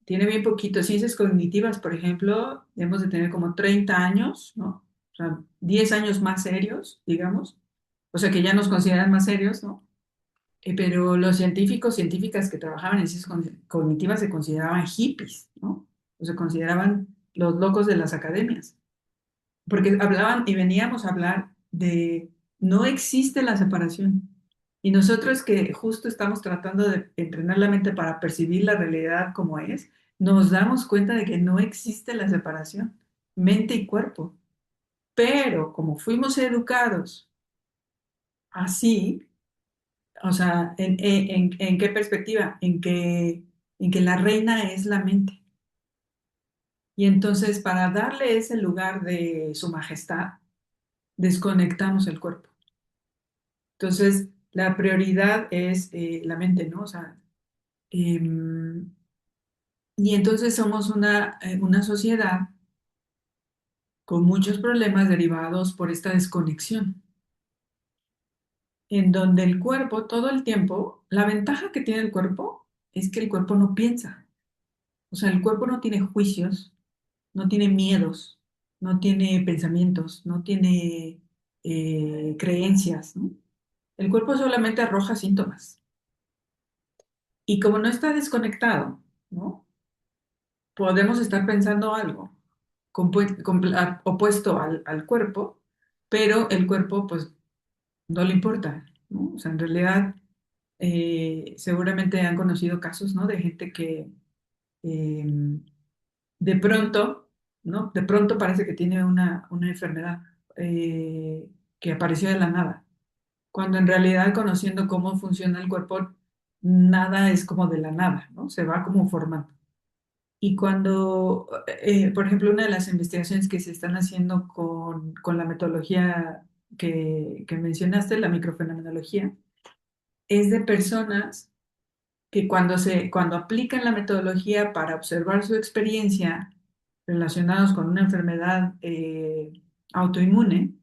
tiene bien poquito. Ciencias cognitivas, por ejemplo, debemos de tener como 30 años, ¿no? O sea, 10 años más serios, digamos. O sea, que ya nos consideran más serios, ¿no? Pero los científicos, científicas que trabajaban en ciencias cognitivas se consideraban hippies, ¿no? O se consideraban los locos de las academias. Porque hablaban y veníamos a hablar de no existe la separación. Y nosotros que justo estamos tratando de entrenar la mente para percibir la realidad como es, nos damos cuenta de que no existe la separación, mente y cuerpo. Pero como fuimos educados así, o sea, ¿en qué perspectiva? En que la reina es la mente. Y entonces para darle ese lugar de su majestad, desconectamos el cuerpo. Entonces, la prioridad es la mente, ¿no? O sea, em, y entonces somos una sociedad con muchos problemas derivados por esta desconexión, en donde el cuerpo todo el tiempo, la ventaja que tiene el cuerpo es que el cuerpo no piensa. O sea, el cuerpo no tiene juicios, no tiene miedos, no tiene pensamientos, no tiene creencias, ¿no? El cuerpo solamente arroja síntomas. Y como no está desconectado, ¿no? Podemos estar pensando algo opuesto al cuerpo, pero el cuerpo pues no le importa, ¿no? O sea, en realidad seguramente han conocido casos, ¿no? De gente que eh, de pronto, ¿no? De pronto parece que tiene una enfermedad que apareció de la nada, cuando en realidad conociendo cómo funciona el cuerpo, nada es como de la nada, ¿no? Se va como formando. Y cuando, por ejemplo, una de las investigaciones que se están haciendo con la metodología que mencionaste, la microfenomenología, es de personas que cuando aplican la metodología para observar su experiencia relacionados con una enfermedad autoinmune,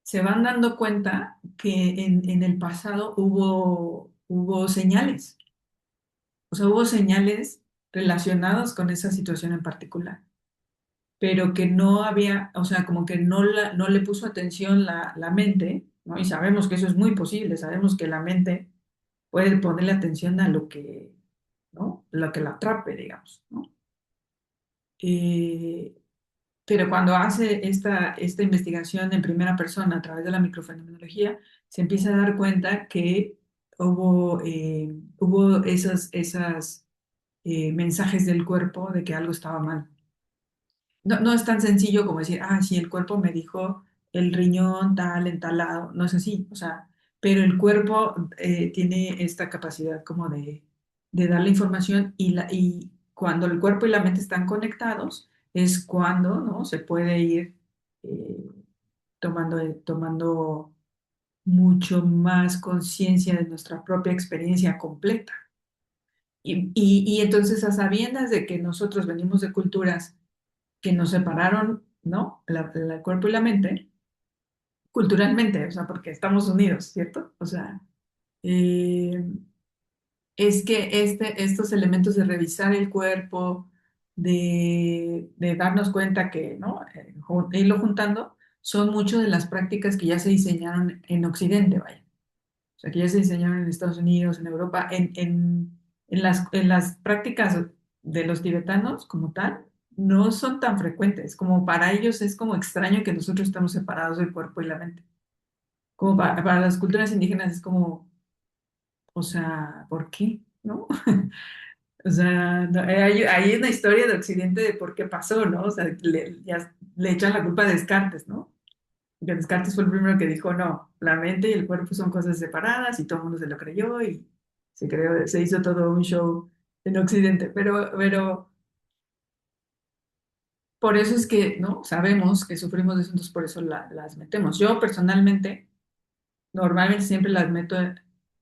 se van dando cuenta que en el pasado hubo señales, o sea, hubo señales relacionadas con esa situación en particular, pero que no había, o sea, como que no le puso atención la mente, ¿no? Y sabemos que eso es muy posible, sabemos que la mente puede ponerle atención a lo que, ¿no? Lo que la atrape, digamos, ¿no? Eh, pero cuando hace esta investigación en primera persona a través de la microfenomenología, se empieza a dar cuenta que hubo esas mensajes del cuerpo de que algo estaba mal. No, no es tan sencillo como decir, ah, sí, el cuerpo me dijo el riñón tal, en tal lado. No es así, o sea, pero el cuerpo tiene esta capacidad como de dar la información y cuando el cuerpo y la mente están conectados es cuando, ¿no? Se puede ir eh, tomando mucho más conciencia de nuestra propia experiencia completa. Y entonces a sabiendas de que nosotros venimos de culturas que nos separaron, ¿no? El cuerpo y la mente, culturalmente, o sea, porque estamos unidos, ¿cierto? O sea, eh, es que estos elementos de revisar el cuerpo, de darnos cuenta que, ¿no? Irlo juntando, son muchas de las prácticas que ya se diseñaron en Occidente, vaya. O sea, que ya se diseñaron en Estados Unidos, en Europa, en las prácticas de los tibetanos como tal, no son tan frecuentes, como para ellos es como extraño que nosotros estamos separados del cuerpo y la mente. Como para las culturas indígenas es como, o sea, ¿por qué? ¿No? O sea, hay una historia de Occidente de por qué pasó, ¿no? O sea, ya le echan la culpa a Descartes, ¿no? Que Descartes fue el primero que dijo, no, la mente y el cuerpo son cosas separadas y todo el mundo se lo creyó y se hizo todo un show en Occidente. Pero por eso es que, ¿no? Sabemos que sufrimos de eso, entonces por eso las metemos. Yo personalmente, normalmente siempre las meto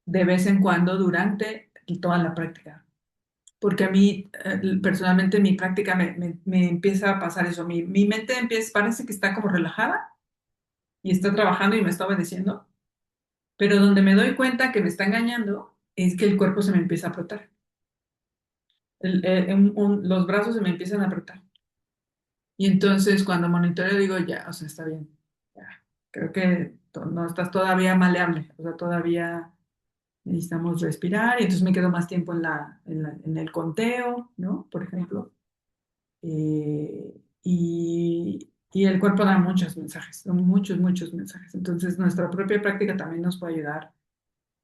de vez en cuando durante toda la práctica. Porque a mí, personalmente, mi práctica me empieza a pasar eso. Mi mente empieza, parece que está como relajada y está trabajando y me está obedeciendo. Pero donde me doy cuenta que me está engañando es que el cuerpo se me empieza a apretar. Los brazos se me empiezan a apretar. Y entonces cuando monitoreo digo, ya, o sea, está bien. Ya, creo que no estás todavía maleable. O sea, todavía necesitamos respirar. Y entonces me quedo más tiempo en el conteo, ¿no? Por ejemplo. Y el cuerpo da muchos mensajes, son muchos, muchos mensajes. Entonces nuestra propia práctica también nos puede ayudar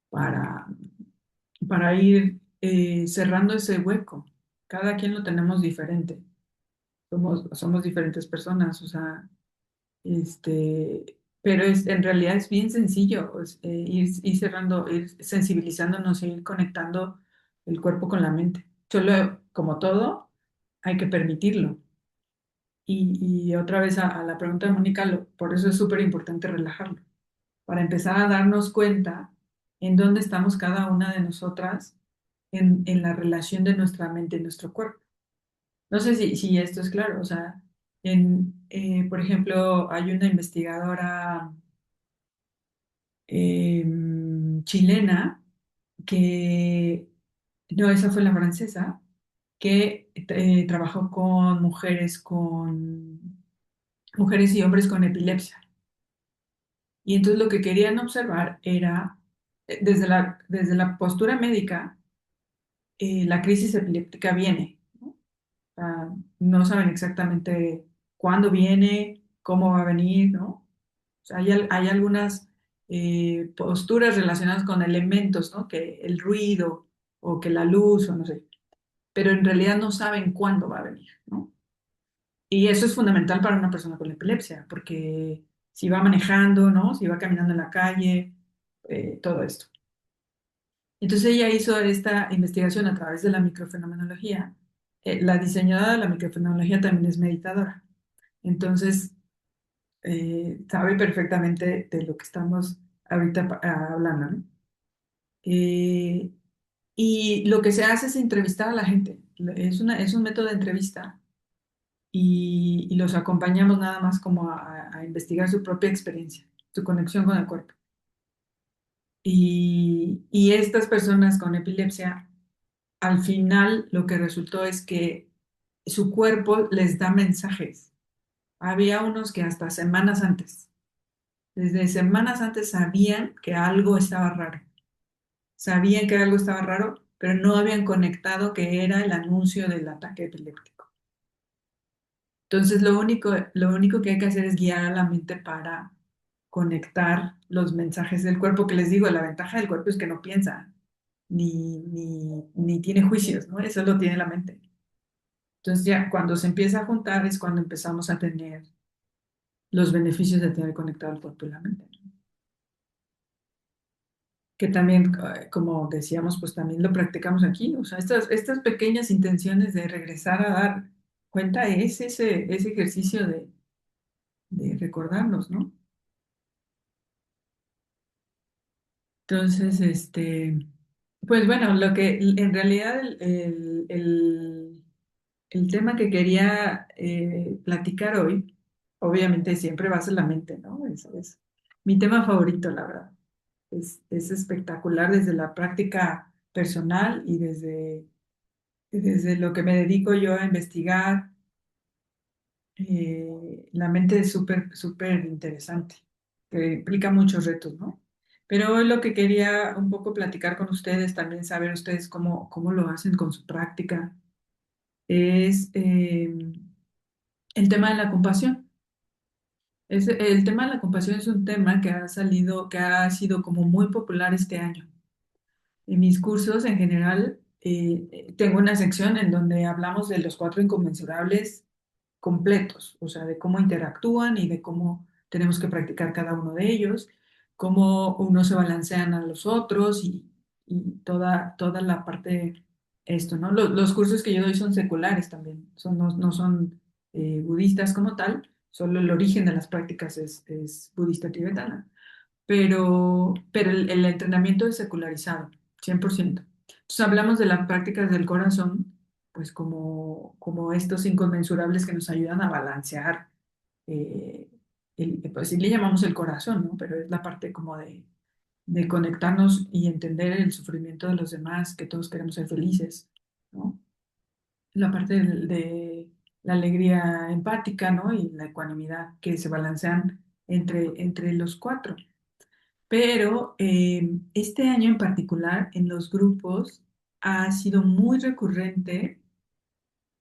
para para ir cerrando ese hueco. Cada quien lo tenemos diferente. Somos diferentes personas, o sea, pero en realidad es bien sencillo, ir cerrando, ir sensibilizándonos, ir conectando el cuerpo con la mente. Solo, como todo, hay que permitirlo. Y otra vez a la pregunta de Mónica, por eso es súper importante relajarlo, para empezar a darnos cuenta en dónde estamos cada una de nosotras en la relación de nuestra mente y nuestro cuerpo. No sé si esto es claro, o sea, por ejemplo, hay una investigadora chilena que, no, esa fue la francesa, que trabajó con mujeres y hombres con epilepsia. Y entonces lo que querían observar era, desde la postura médica, la crisis epiléptica viene, ¿no? No saben exactamente cuándo viene, cómo va a venir, ¿no? O sea, hay algunas posturas relacionadas con elementos, ¿no? Que el ruido o que la luz o no sé, pero en realidad no saben cuándo va a venir, ¿no? Y eso es fundamental para una persona con epilepsia, porque si va manejando, ¿no? Si va caminando en la calle, todo esto. Entonces ella hizo esta investigación a través de la microfenomenología. La diseñadora de la microfenomenología también es meditadora. Entonces, sabe perfectamente de lo que estamos ahorita hablando, ¿no? Eh, y lo que se hace es entrevistar a la gente. Es un método de entrevista y los acompañamos nada más como a investigar su propia experiencia, su conexión con el cuerpo. Y estas personas con epilepsia, al final lo que resultó es que su cuerpo les da mensajes. Había unos que hasta semanas antes, desde semanas antes sabían que algo estaba raro. Sabían que algo estaba raro, pero no habían conectado que era el anuncio del ataque epiléptico. Entonces, lo único que hay que hacer es guiar a la mente para conectar los mensajes del cuerpo, que les digo, la ventaja del cuerpo es que no piensa, ni tiene juicios, ¿no? Eso lo tiene la mente. Entonces, ya cuando se empieza a juntar es cuando empezamos a tener los beneficios de tener conectado el cuerpo y la mente, ¿no? Que también, como decíamos, pues también lo practicamos aquí. O sea, estas pequeñas intenciones de regresar a dar cuenta es ese ejercicio de recordarnos, ¿no? Entonces, pues bueno, lo que en realidad el tema que quería platicar hoy, obviamente siempre va a ser la mente, ¿no? Eso es mi tema favorito, la verdad. Es espectacular desde la práctica personal y desde lo que me dedico yo a investigar. La mente es súper, súper interesante, que implica muchos retos, ¿no? Pero hoy lo que quería un poco platicar con ustedes, también saber ustedes cómo lo hacen con su práctica, es el tema de la compasión. El tema de la compasión es un tema que ha salido, que ha sido como muy popular este año. En mis cursos en general, tengo una sección en donde hablamos de los cuatro inconmensurables completos, o sea, de cómo interactúan y de cómo tenemos que practicar cada uno de ellos, cómo unos se balancean a los otros y toda la parte, esto, ¿no? Los cursos que yo doy son seculares también, no son budistas como tal, solo el origen de las prácticas es budista tibetana, pero el entrenamiento es secularizado, 100%. Entonces hablamos de las prácticas del corazón, pues como estos inconmensurables que nos ayudan a balancear, eh, pues sí le llamamos el corazón, ¿no? Pero es la parte como de conectarnos y entender el sufrimiento de los demás, que todos queremos ser felices, ¿no? La parte de la alegría empática, ¿no? Y la ecuanimidad que se balancean entre los cuatro. Pero este año en particular, en los grupos, ha sido muy recurrente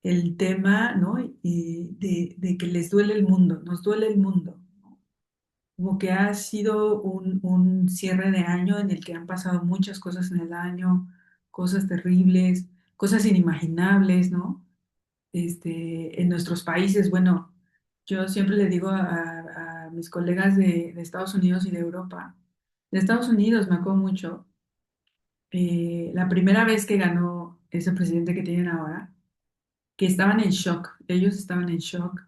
el tema, ¿no? De que les duele el mundo, nos duele el mundo, ¿no? Como que ha sido un cierre de año en el que han pasado muchas cosas en el año, cosas terribles, cosas inimaginables, ¿no? En nuestros países, bueno, yo siempre le digo a mis colegas de Estados Unidos y de Europa, de Estados Unidos me acuerdo mucho, la primera vez que ganó ese presidente que tienen ahora, que estaban en shock, ellos estaban en shock.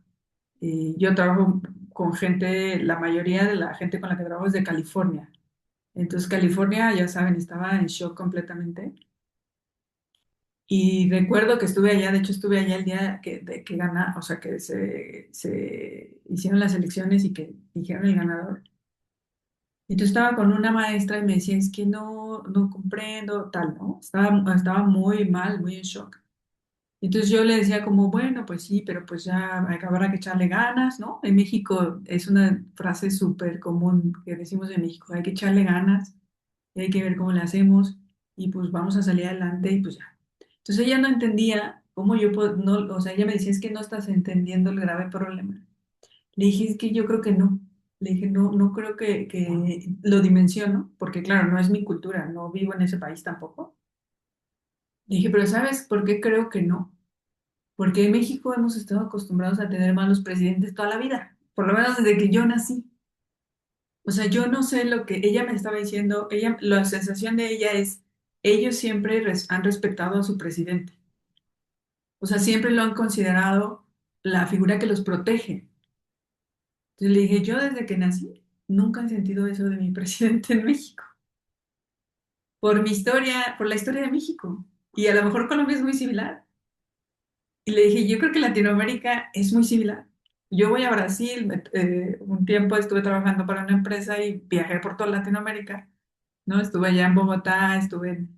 Yo trabajo con gente, la mayoría de la gente con la que trabajo es de California. Entonces California, ya saben, estaba en shock completamente. Y recuerdo que estuve allá, de hecho estuve allá el día de que gana, o sea, que se hicieron las elecciones y que dijeron el ganador. Y tú estaba con una maestra y me decía, es que no comprendo, tal, ¿no? Estaba muy mal, muy en shock. Entonces yo le decía como, bueno, pues sí, pero pues ya habrá que echarle ganas, ¿no? En México es una frase súper común que decimos en México, hay que echarle ganas, y hay que ver cómo le hacemos y pues vamos a salir adelante y pues ya. Entonces ella no entendía cómo yo, no, o sea, ella me decía, es que no estás entendiendo el grave problema. Le dije, es que yo creo que no. Le dije, no, no creo que lo dimensiono, porque claro, no es mi cultura, no vivo en ese país tampoco. Le dije, pero ¿sabes por qué creo que no? Porque en México hemos estado acostumbrados a tener malos presidentes toda la vida, por lo menos desde que yo nací. O sea, yo no sé lo que ella me estaba diciendo, ella, la sensación de ella es, ellos siempre han respetado a su presidente. O sea, siempre lo han considerado la figura que los protege. Entonces le dije, yo desde que nací nunca he sentido eso de mi presidente en México, por mi historia, por la historia de México. Y a lo mejor Colombia es muy similar. Y le dije, yo creo que Latinoamérica es muy similar. Yo voy a Brasil, un tiempo estuve trabajando para una empresa y viajé por toda Latinoamérica, ¿no? Estuve allá en Bogotá, estuve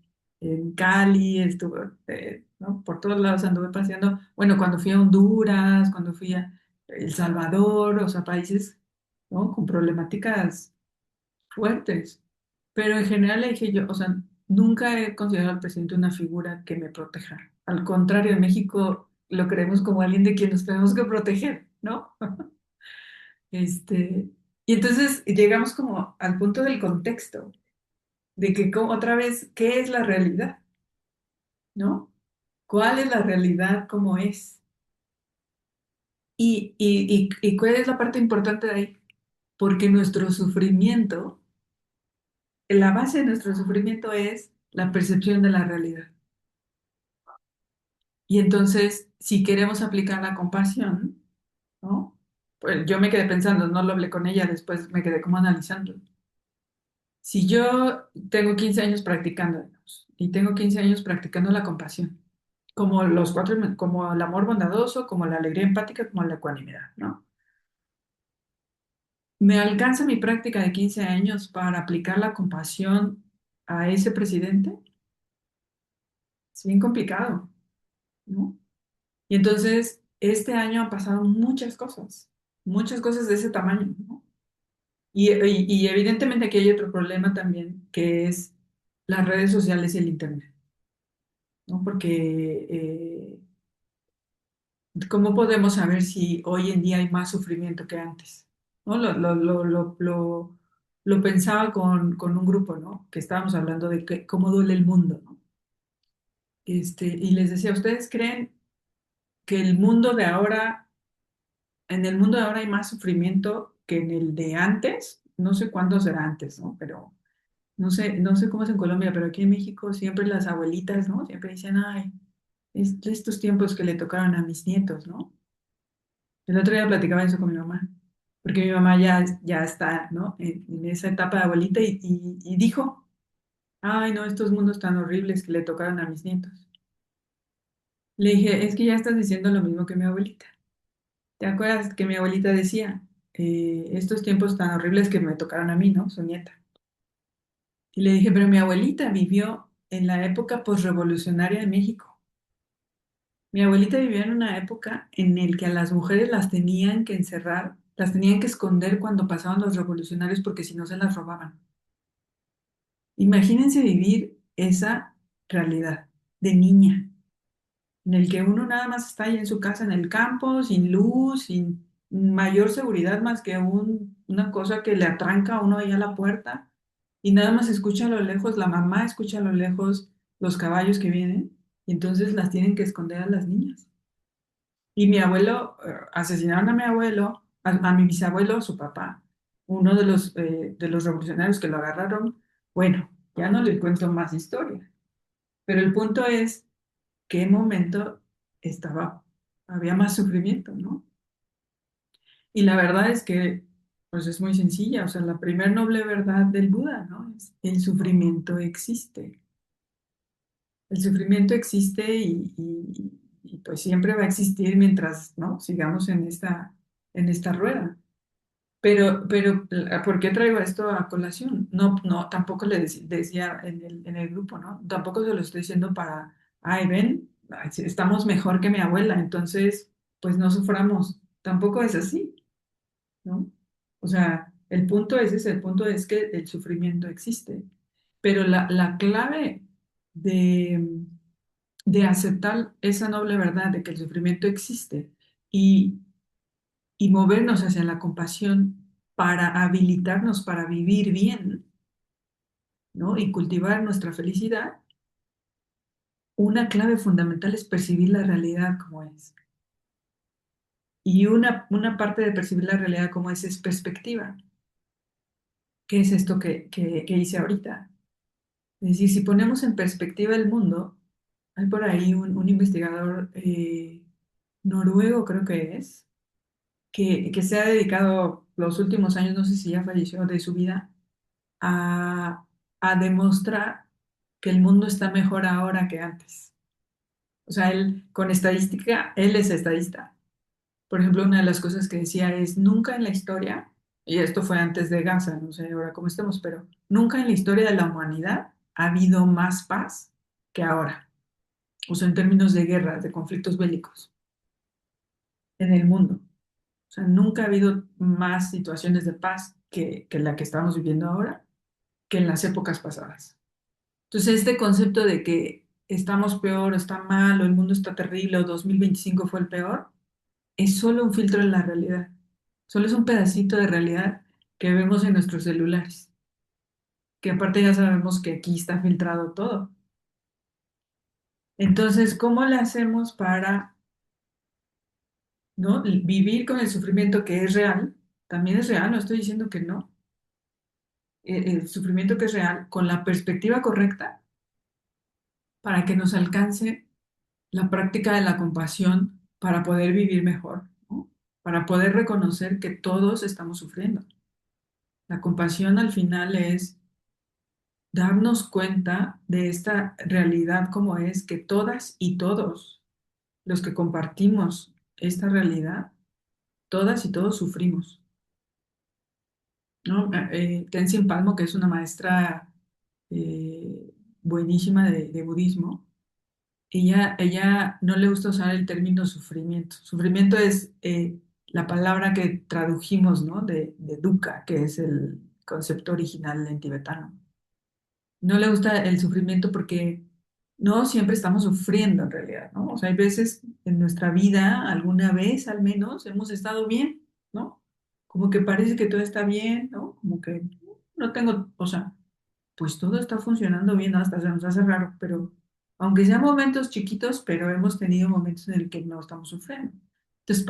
en Cali, estuve, ¿no? Por todos lados anduve paseando. Bueno, cuando fui a Honduras, cuando fui a El Salvador, o sea, países, ¿no? Con problemáticas fuertes. Pero en general le dije yo, o sea, nunca he considerado al presidente una figura que me proteja. Al contrario, en México lo creemos como alguien de quien nos tenemos que proteger, ¿no? Este, y entonces llegamos como al punto del contexto, de que otra vez, ¿qué es la realidad? ¿No? ¿Cuál es la realidad como es? Y cuál es la parte importante de ahí? Porque nuestro sufrimiento, la base de nuestro sufrimiento es la percepción de la realidad. Y entonces, si queremos aplicar la compasión, ¿no? Pues yo me quedé pensando, no lo hablé con ella, después me quedé como analizando. Si yo tengo 15 años practicando y tengo 15 años practicando la compasión, como los cuatro, como el amor bondadoso, como la alegría empática, como la ecuanimidad, ¿no? ¿Me alcanza mi práctica de 15 años para aplicar la compasión a ese presidente? Es bien complicado, ¿no? Y entonces, este año han pasado muchas cosas de ese tamaño, ¿no? Y evidentemente aquí hay otro problema también, que es las redes sociales y el Internet, ¿no? Porque, ¿cómo podemos saber si hoy en día hay más sufrimiento que antes? ¿No? Lo pensaba con un grupo, ¿no? Que estábamos hablando de cómo duele el mundo, ¿no? Y les decía, ¿ustedes creen que el mundo de ahora, en el mundo de ahora hay más sufrimiento que en el de antes? No sé cuándo será antes, ¿no? Pero no sé cómo es en Colombia, pero aquí en México siempre las abuelitas, ¿no? Siempre dicen, ay, estos tiempos que le tocaron a mis nietos, ¿no? El otro día platicaba eso con mi mamá, porque mi mamá ya está, ¿no? En esa etapa de abuelita y dijo, ay, no, estos mundos tan horribles que le tocaron a mis nietos. Le dije, es que ya estás diciendo lo mismo que mi abuelita. ¿Te acuerdas que mi abuelita decía, estos tiempos tan horribles que me tocaron a mí, ¿no? Su nieta. Y le dije, pero mi abuelita vivió en la época posrevolucionaria de México. Mi abuelita vivió en una época en la que a las mujeres las tenían que encerrar, las tenían que esconder cuando pasaban los revolucionarios porque si no se las robaban. Imagínense vivir esa realidad de niña, en el que uno nada más está ahí en su casa, en el campo, sin luz, sin mayor seguridad más que una cosa que le atranca a uno ahí a la puerta, y nada más escucha a lo lejos, la mamá escucha a lo lejos los caballos que vienen, y entonces las tienen que esconder a las niñas. Y mi abuelo, asesinaron a mi abuelo, a mi bisabuelo, su papá, uno de los revolucionarios que lo agarraron. Bueno, ya no le cuento más historia, pero el punto es qué momento había más sufrimiento, ¿no? Y la verdad es que, pues es muy sencilla, o sea, la primer noble verdad del Buda, ¿no? Es el sufrimiento existe. El sufrimiento existe y, pues siempre va a existir mientras, ¿no? Sigamos en esta rueda. Pero, ¿por qué traigo esto a colación? No, tampoco le decía en el grupo, ¿no? Tampoco se lo estoy diciendo para, ay, ven, "Ay, sí, estamos mejor que mi abuela, entonces, pues no suframos". Tampoco es así, ¿no? O sea, el punto es ese, el punto es que el sufrimiento existe, pero la clave de, de aceptar esa noble verdad de que el sufrimiento existe y, y movernos hacia la compasión para habilitarnos para vivir bien, ¿no? Y cultivar nuestra felicidad, una clave fundamental es percibir la realidad como es. Y una parte de percibir la realidad como es perspectiva. ¿Qué es esto que hice ahorita? Es decir, si ponemos en perspectiva el mundo, hay por ahí un investigador noruego, creo que es, que se ha dedicado los últimos años, no sé si ya falleció de su vida, a, a demostrar que el mundo está mejor ahora que antes. O sea, él con estadística, él es estadista. Por ejemplo, una de las cosas que decía es, nunca en la historia, y esto fue antes de Gaza, no sé ahora cómo estemos, pero nunca en la historia de la humanidad ha habido más paz que ahora. O sea, en términos de guerras, de conflictos bélicos en el mundo. O sea, nunca ha habido más situaciones de paz que la que estamos viviendo ahora, que en las épocas pasadas. Entonces, este concepto de que estamos peor, o está mal, o el mundo está terrible, o 2025 fue el peor, es solo un filtro en la realidad. Solo es un pedacito de realidad que vemos en nuestros celulares, que aparte ya sabemos que aquí está filtrado todo. Entonces, ¿cómo le hacemos para, ¿no? Vivir con el sufrimiento que es real? También es real, no estoy diciendo que no. El sufrimiento que es real, con la perspectiva correcta, para que nos alcance la práctica de la compasión para poder vivir mejor, ¿no? Para poder reconocer que todos estamos sufriendo. La compasión al final es darnos cuenta de esta realidad como es, que todas y todos los que compartimos esta realidad, todas y todos sufrimos, ¿no? Tenzin Palmo, que es una maestra eh, buenísima de budismo, ella no le gusta usar el término sufrimiento. Sufrimiento es la palabra que tradujimos, ¿no? De dukkha, que es el concepto original en tibetano. No le gusta el sufrimiento porque no siempre estamos sufriendo en realidad, ¿no? O sea, hay veces en nuestra vida, alguna vez al menos, hemos estado bien, ¿no? Como que parece que todo está bien, ¿no? Como que no tengo, o sea, pues todo está funcionando bien, ¿no? Hasta se nos hace raro, pero aunque sean momentos chiquitos, pero hemos tenido momentos en el que no estamos sufriendo. Entonces,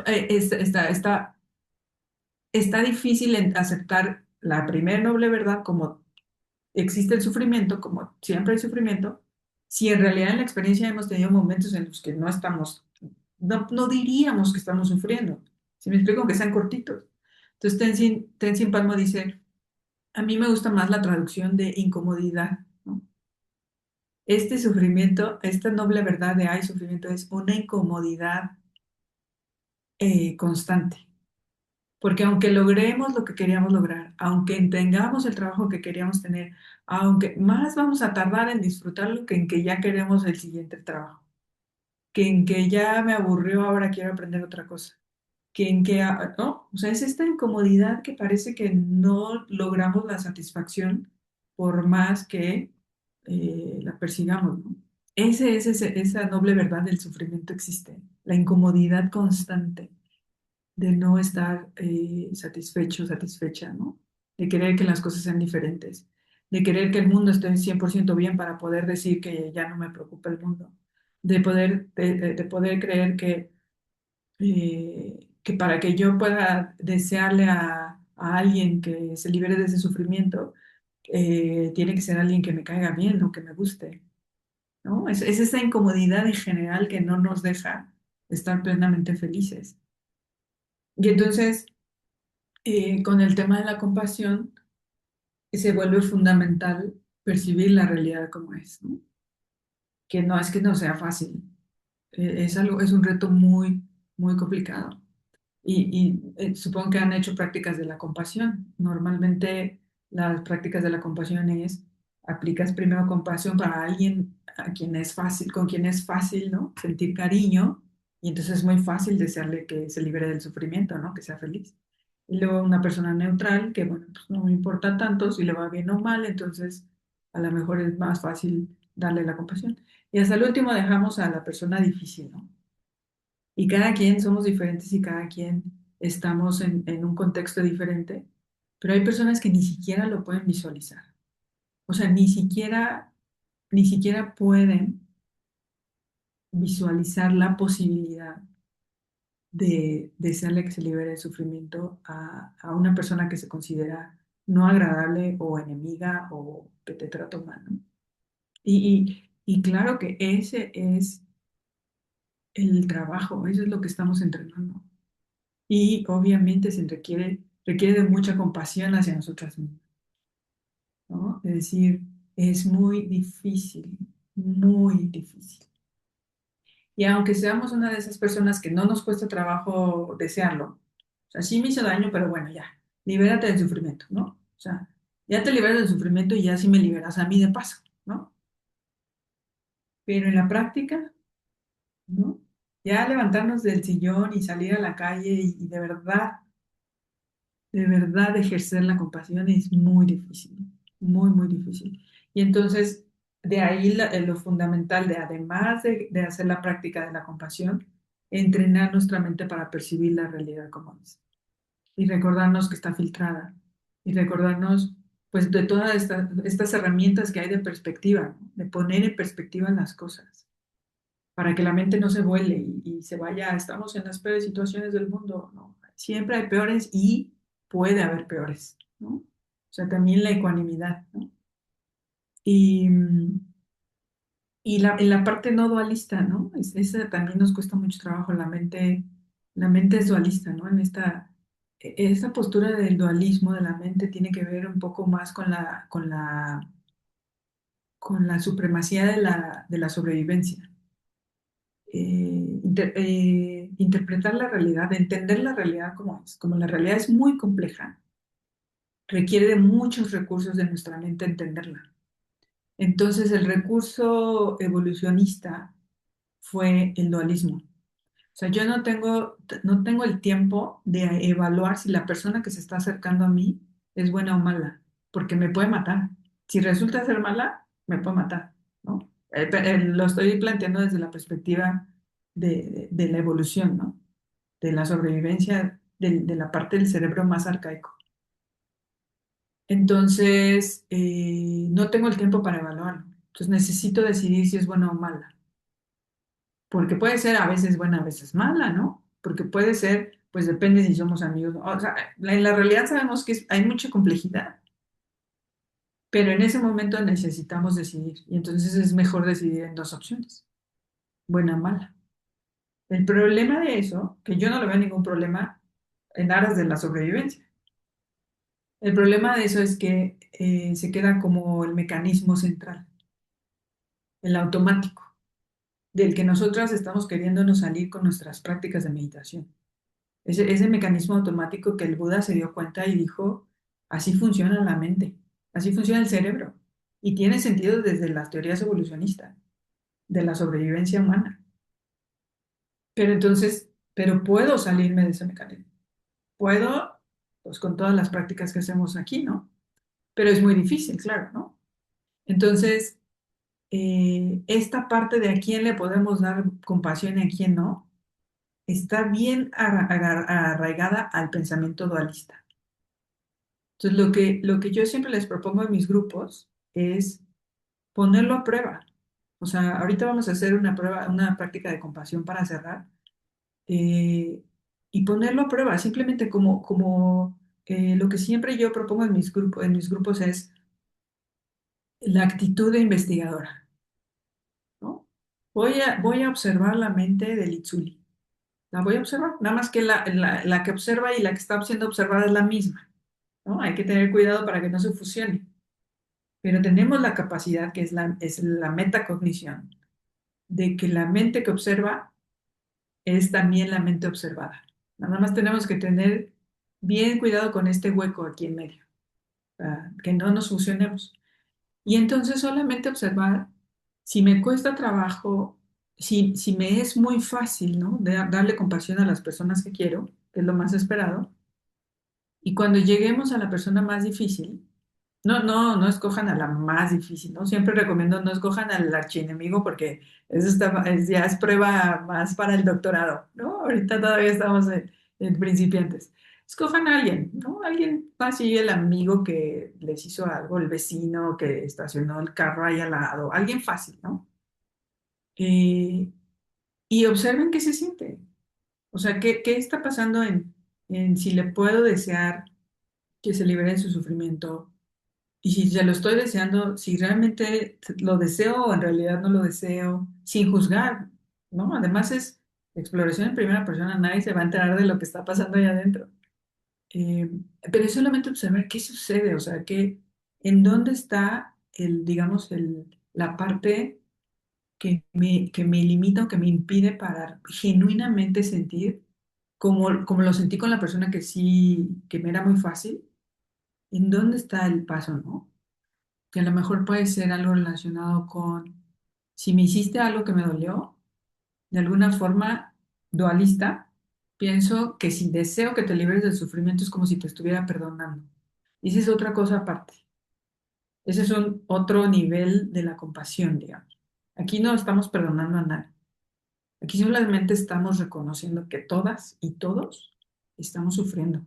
está difícil aceptar la primer noble verdad como existe el sufrimiento, como siempre hay sufrimiento, si en realidad en la experiencia hemos tenido momentos en los que no estamos, no diríamos que estamos sufriendo. Si me explico, que sean cortitos. Entonces, Tenzin Palmo dice, a mí me gusta más la traducción de incomodidad, ¿no? Este sufrimiento, esta noble verdad de hay sufrimiento es una incomodidad constante. Porque aunque logremos lo que queríamos lograr, aunque tengamos el trabajo que queríamos tener, aunque más vamos a tardar en disfrutarlo que en que ya queremos el siguiente trabajo, que en que ya me aburrió, ahora quiero aprender otra cosa, que en que, ¿no? O sea, es esta incomodidad que parece que no logramos la satisfacción por más que la persigamos, ¿no? Esa noble verdad del sufrimiento existe, la incomodidad constante de no estar satisfecho, satisfecha, ¿no? De querer que las cosas sean diferentes, de querer que el mundo esté 100% bien para poder decir que ya no me preocupa el mundo, de poder creer que para que yo pueda desearle a alguien que se libere de ese sufrimiento, tiene que ser alguien que me caiga bien o que me guste, ¿no? Es esa incomodidad en general que no nos deja estar plenamente felices. Y entonces, con el tema de la compasión, se vuelve fundamental percibir la realidad como es, ¿no? Que no sea fácil, es algo, es un reto muy, muy complicado. Supongo que han hecho prácticas de la compasión. Normalmente las prácticas de la compasión es aplicas primero compasión para alguien a quien es fácil, con quien es fácil, ¿no? Sentir cariño, y entonces es muy fácil desearle que se libere del sufrimiento, ¿no? Que sea feliz. Y luego una persona neutral, que bueno, pues no me importa tanto si le va bien o mal, entonces a lo mejor es más fácil darle la compasión. Y hasta el último dejamos a la persona difícil, ¿no? Y cada quien somos diferentes y cada quien estamos en un contexto diferente, pero hay personas que ni siquiera lo pueden visualizar. O sea, ni siquiera pueden visualizar la posibilidad de desearle que se libere del sufrimiento a una persona que se considera no agradable o enemiga o que te trata mal, ¿no? Y claro que ese es el trabajo, eso es lo que estamos entrenando. Y obviamente requiere de mucha compasión hacia nosotras mismas, ¿no? Es decir, es muy difícil, muy difícil. Y aunque seamos una de esas personas que no nos cuesta trabajo desearlo, o sea, sí me hizo daño, pero bueno, ya, libérate del sufrimiento, ¿no? O sea, ya te liberas del sufrimiento y ya sí me liberas a mí de paso, ¿no? Pero en la práctica, ¿no? Ya levantarnos del sillón y salir a la calle y de verdad ejercer la compasión es muy difícil, muy, muy difícil. Y entonces, de ahí lo fundamental de, además de hacer la práctica de la compasión, entrenar nuestra mente para percibir la realidad como es. Y recordarnos que está filtrada. Y recordarnos, pues, de todas estas herramientas que hay de perspectiva, ¿no? De poner en perspectiva las cosas, para que la mente no se vuele y se vaya, estamos en las peores situaciones del mundo, ¿no? Siempre hay peores y puede haber peores, ¿no? O sea, también la ecuanimidad, ¿no? Y, en la parte no dualista, ¿no? Esa también nos cuesta mucho trabajo, la mente es dualista, ¿no? Esta postura del dualismo de la mente tiene que ver un poco más con la supremacía de la sobrevivencia. Interpretar la realidad, entender la realidad como es. Como la realidad es muy compleja, requiere de muchos recursos de nuestra mente entenderla. Entonces, el recurso evolucionista fue el dualismo. O sea, yo no tengo el tiempo de evaluar si la persona que se está acercando a mí es buena o mala, porque me puede matar. Si resulta ser mala, me puede matar, ¿no? Lo estoy planteando desde la perspectiva de la evolución, ¿no? De la sobrevivencia de la parte del cerebro más arcaico. Entonces, no tengo el tiempo para evaluarlo. Entonces, necesito decidir si es buena o mala. Porque puede ser a veces buena, a veces mala, ¿no? Porque puede ser, pues depende si somos amigos. O sea, en la realidad sabemos que hay mucha complejidad, pero en ese momento necesitamos decidir. Y entonces es mejor decidir en dos opciones, buena o mala. El problema de eso, que yo no le veo ningún problema en aras de la sobrevivencia. El problema de eso es que se queda como el mecanismo central, el automático, del que nosotras estamos queriéndonos salir con nuestras prácticas de meditación. Ese mecanismo automático que el Buda se dio cuenta y dijo, así funciona la mente, así funciona el cerebro. Y tiene sentido desde las teorías evolucionistas, de la sobrevivencia humana. Pero puedo salirme de ese mecanismo. Puedo, pues con todas las prácticas que hacemos aquí, ¿no? Pero es muy difícil, claro, ¿no? Entonces, esta parte de a quién le podemos dar compasión y a quién no, está bien arraigada al pensamiento dualista. Entonces, lo que yo siempre les propongo en mis grupos es ponerlo a prueba. O sea, ahorita vamos a hacer una prueba, una práctica de compasión para cerrar, eh, y ponerlo a prueba, simplemente como lo que siempre yo propongo en mis grupos es la actitud de investigadora, ¿no? Voy a observar la mente de Litsuli. La voy a observar, nada más que la que observa y la que está siendo observada es la misma, ¿no? Hay que tener cuidado para que no se fusione. Pero tenemos la capacidad, que es la metacognición, de que la mente que observa es también la mente observada. Nada más tenemos que tener bien cuidado con este hueco aquí en medio, para que no nos fusionemos. Y entonces solamente observar si me cuesta trabajo, si me es muy fácil, ¿no? Darle compasión a las personas que quiero, que es lo más esperado. Y cuando lleguemos a la persona más difícil, no escojan a la más difícil, ¿no? Siempre recomiendo no escojan al archienemigo porque eso ya es prueba más para el doctorado, ¿no? Ahorita todavía estamos en principiantes. Escojan a alguien, ¿no? Alguien así, el amigo que les hizo algo, el vecino que estacionó el carro ahí al lado, alguien fácil, ¿no? Eh, y observen qué se siente. O sea, qué está pasando en si le puedo desear que se libere de su sufrimiento. Y si se lo estoy deseando, si realmente lo deseo o en realidad no lo deseo, sin juzgar, ¿no? Además es exploración en primera persona, nadie se va a enterar de lo que está pasando ahí adentro. Eh, pero es solamente observar qué sucede, o sea, en dónde está digamos, la parte que me limita o que me impide para genuinamente sentir como lo sentí con la persona que sí, que me era muy fácil, en dónde está el paso, ¿no? Que a lo mejor puede ser algo relacionado con, si me hiciste algo que me dolió, de alguna forma dualista, pienso que si deseo que te liberes del sufrimiento es como si te estuviera perdonando. Y esa es otra cosa aparte. Ese es otro nivel de la compasión, digamos. Aquí no estamos perdonando a nadie. Aquí simplemente estamos reconociendo que todas y todos estamos sufriendo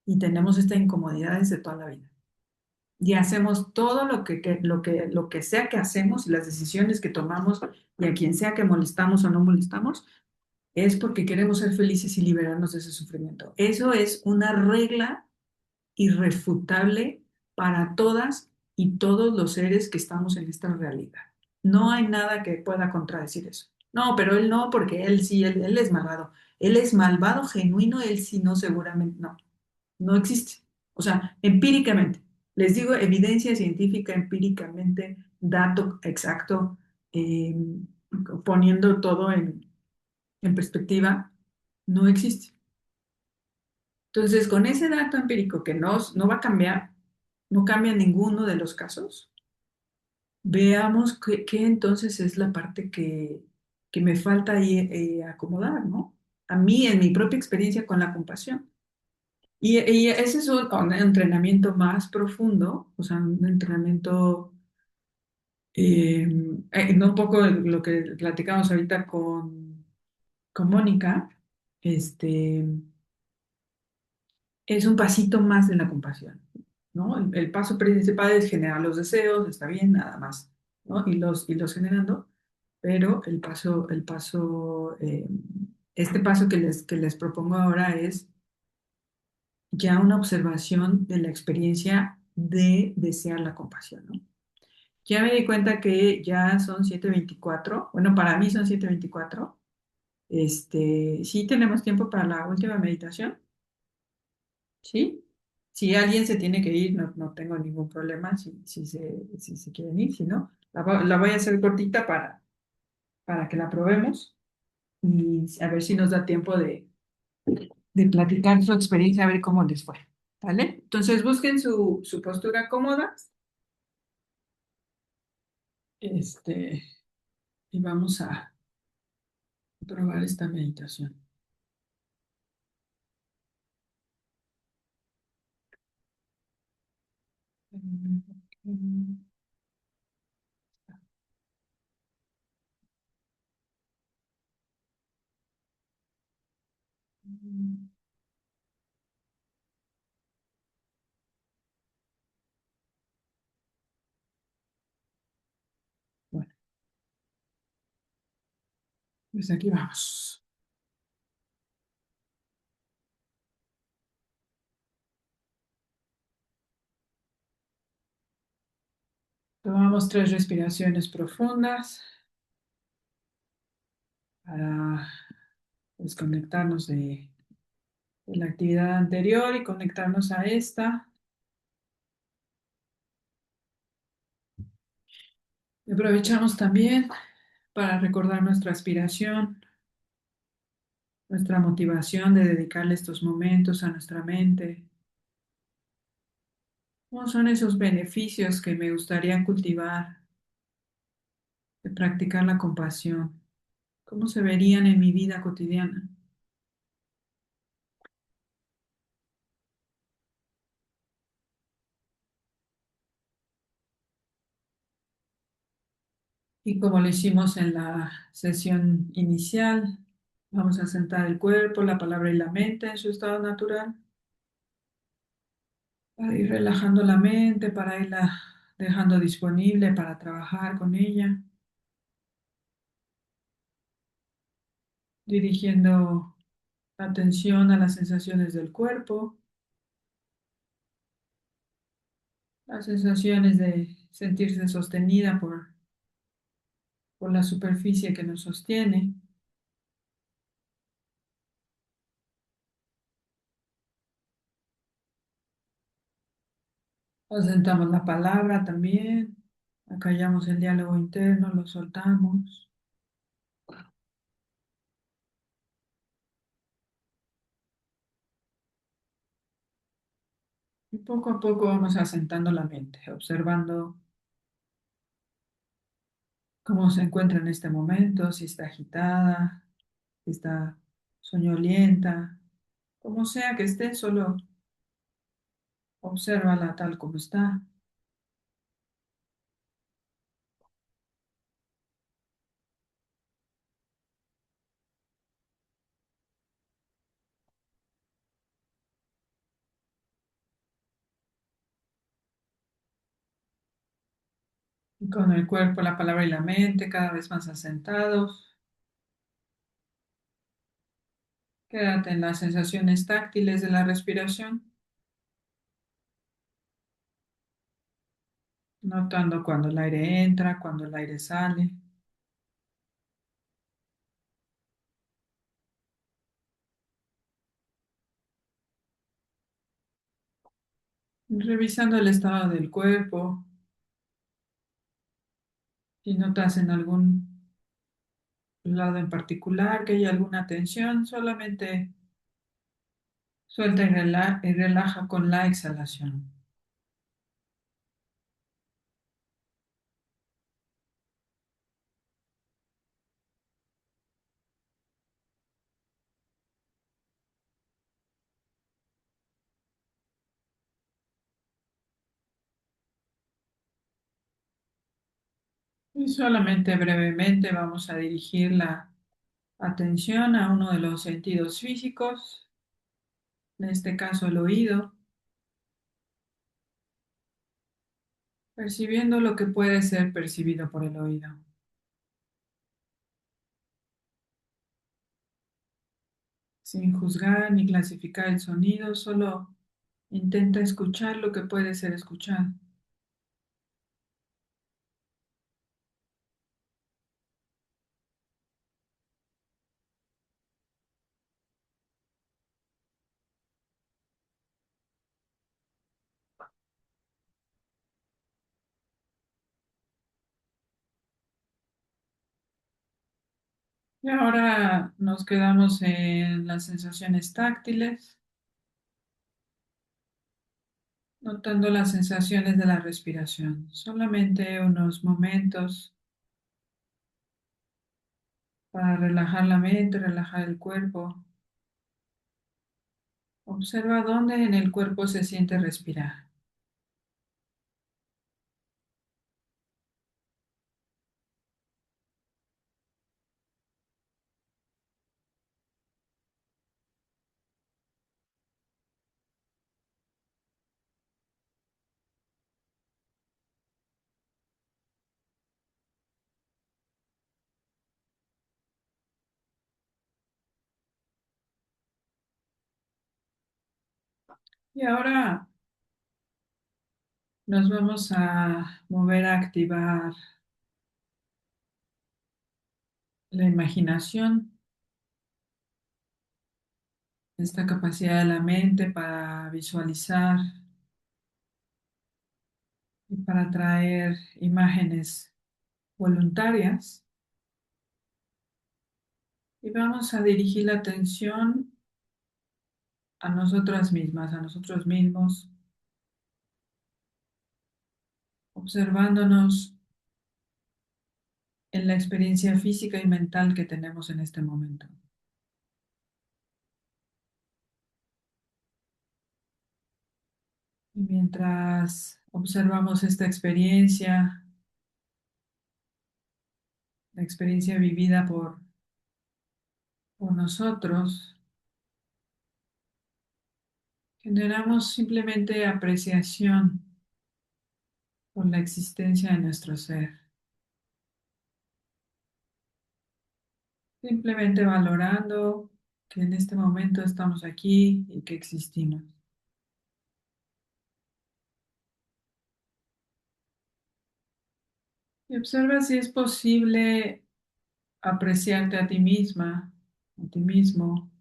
y tenemos esta incomodidad desde toda la vida. Y hacemos todo lo que sea que hacemos y las decisiones que tomamos y a quien sea que molestamos o no molestamos, es porque queremos ser felices y liberarnos de ese sufrimiento. Eso es una regla irrefutable para todas y todos los seres que estamos en esta realidad. No hay nada que pueda contradecir eso. No, pero él no, porque él sí, él es malvado. Él es malvado, genuino, él sí, no, seguramente no. No existe. O sea, empíricamente. Les digo evidencia científica, empíricamente, dato exacto, eh, poniendo todo en perspectiva, no existe. Entonces, con ese dato empírico que no va a cambiar, no cambia en ninguno de los casos, veamos qué entonces es la parte que me falta ahí acomodar, ¿no? A mí, en mi propia experiencia con la compasión. Y ese es un entrenamiento más profundo, o sea, un entrenamiento, no un poco lo que platicamos ahorita con Mónica, este, es un pasito más de la compasión, ¿no? El paso principal es generar los deseos, está bien, nada más, ¿no? Y los generando, pero este paso que les propongo ahora es ya una observación de la experiencia de desear la compasión, ¿no? Ya me di cuenta que ya son 7:24, bueno, para mí son 7:24. Sí tenemos tiempo para la última meditación, ¿sí? Si alguien se tiene que ir, no tengo ningún problema si se quieren ir, si no, la voy a hacer cortita para que la probemos y a ver si nos da tiempo de platicar su experiencia, a ver cómo les fue, ¿vale? Entonces busquen su postura cómoda, este, y vamos a probar esta meditación. Bueno, pues aquí vamos. Tomamos 3 respiraciones profundas para desconectarnos de la actividad anterior y conectarnos a esta. Y aprovechamos también para recordar nuestra aspiración, nuestra motivación de dedicarle estos momentos a nuestra mente, ¿Cómo son esos beneficios que me gustaría cultivar de practicar la compasión? ¿Cómo se verían en mi vida cotidiana? Y como lo hicimos en la sesión inicial, vamos a sentar el cuerpo, la palabra y la mente en su estado natural, para ir relajando la mente, para irla dejando disponible para trabajar con ella, dirigiendo la atención a las sensaciones del cuerpo, las sensaciones de sentirse sostenida por la superficie que nos sostiene. Asentamos la palabra también, acallamos el diálogo interno, lo soltamos. Y poco a poco vamos asentando la mente, observando cómo se encuentra en este momento, si está agitada, si está soñolienta, como sea que esté, solo obsérvala tal como está. Y con el cuerpo, la palabra y la mente cada vez más asentados, quédate en las sensaciones táctiles de la respiración, notando cuando el aire entra, cuando el aire sale. Revisando el estado del cuerpo, si notas en algún lado en particular que haya alguna tensión, solamente suelta y relaja con la exhalación. Y solamente brevemente vamos a dirigir la atención a uno de los sentidos físicos, en este caso el oído, percibiendo lo que puede ser percibido por el oído. Sin juzgar ni clasificar el sonido, solo intenta escuchar lo que puede ser escuchado. Y ahora nos quedamos en las sensaciones táctiles, notando las sensaciones de la respiración. Solamente unos momentos para relajar la mente, relajar el cuerpo. Observa dónde en el cuerpo se siente respirar. Y ahora nos vamos a mover a activar la imaginación, esta capacidad de la mente para visualizar y para traer imágenes voluntarias. Y vamos a dirigir la atención a nosotras mismas, a nosotros mismos, observándonos en la experiencia física y mental que tenemos en este momento. Y mientras observamos esta experiencia, la experiencia vivida por nosotros, generamos simplemente apreciación por la existencia de nuestro ser, simplemente valorando que en este momento estamos aquí y que existimos. Y observa si es posible apreciarte a ti misma, a ti mismo,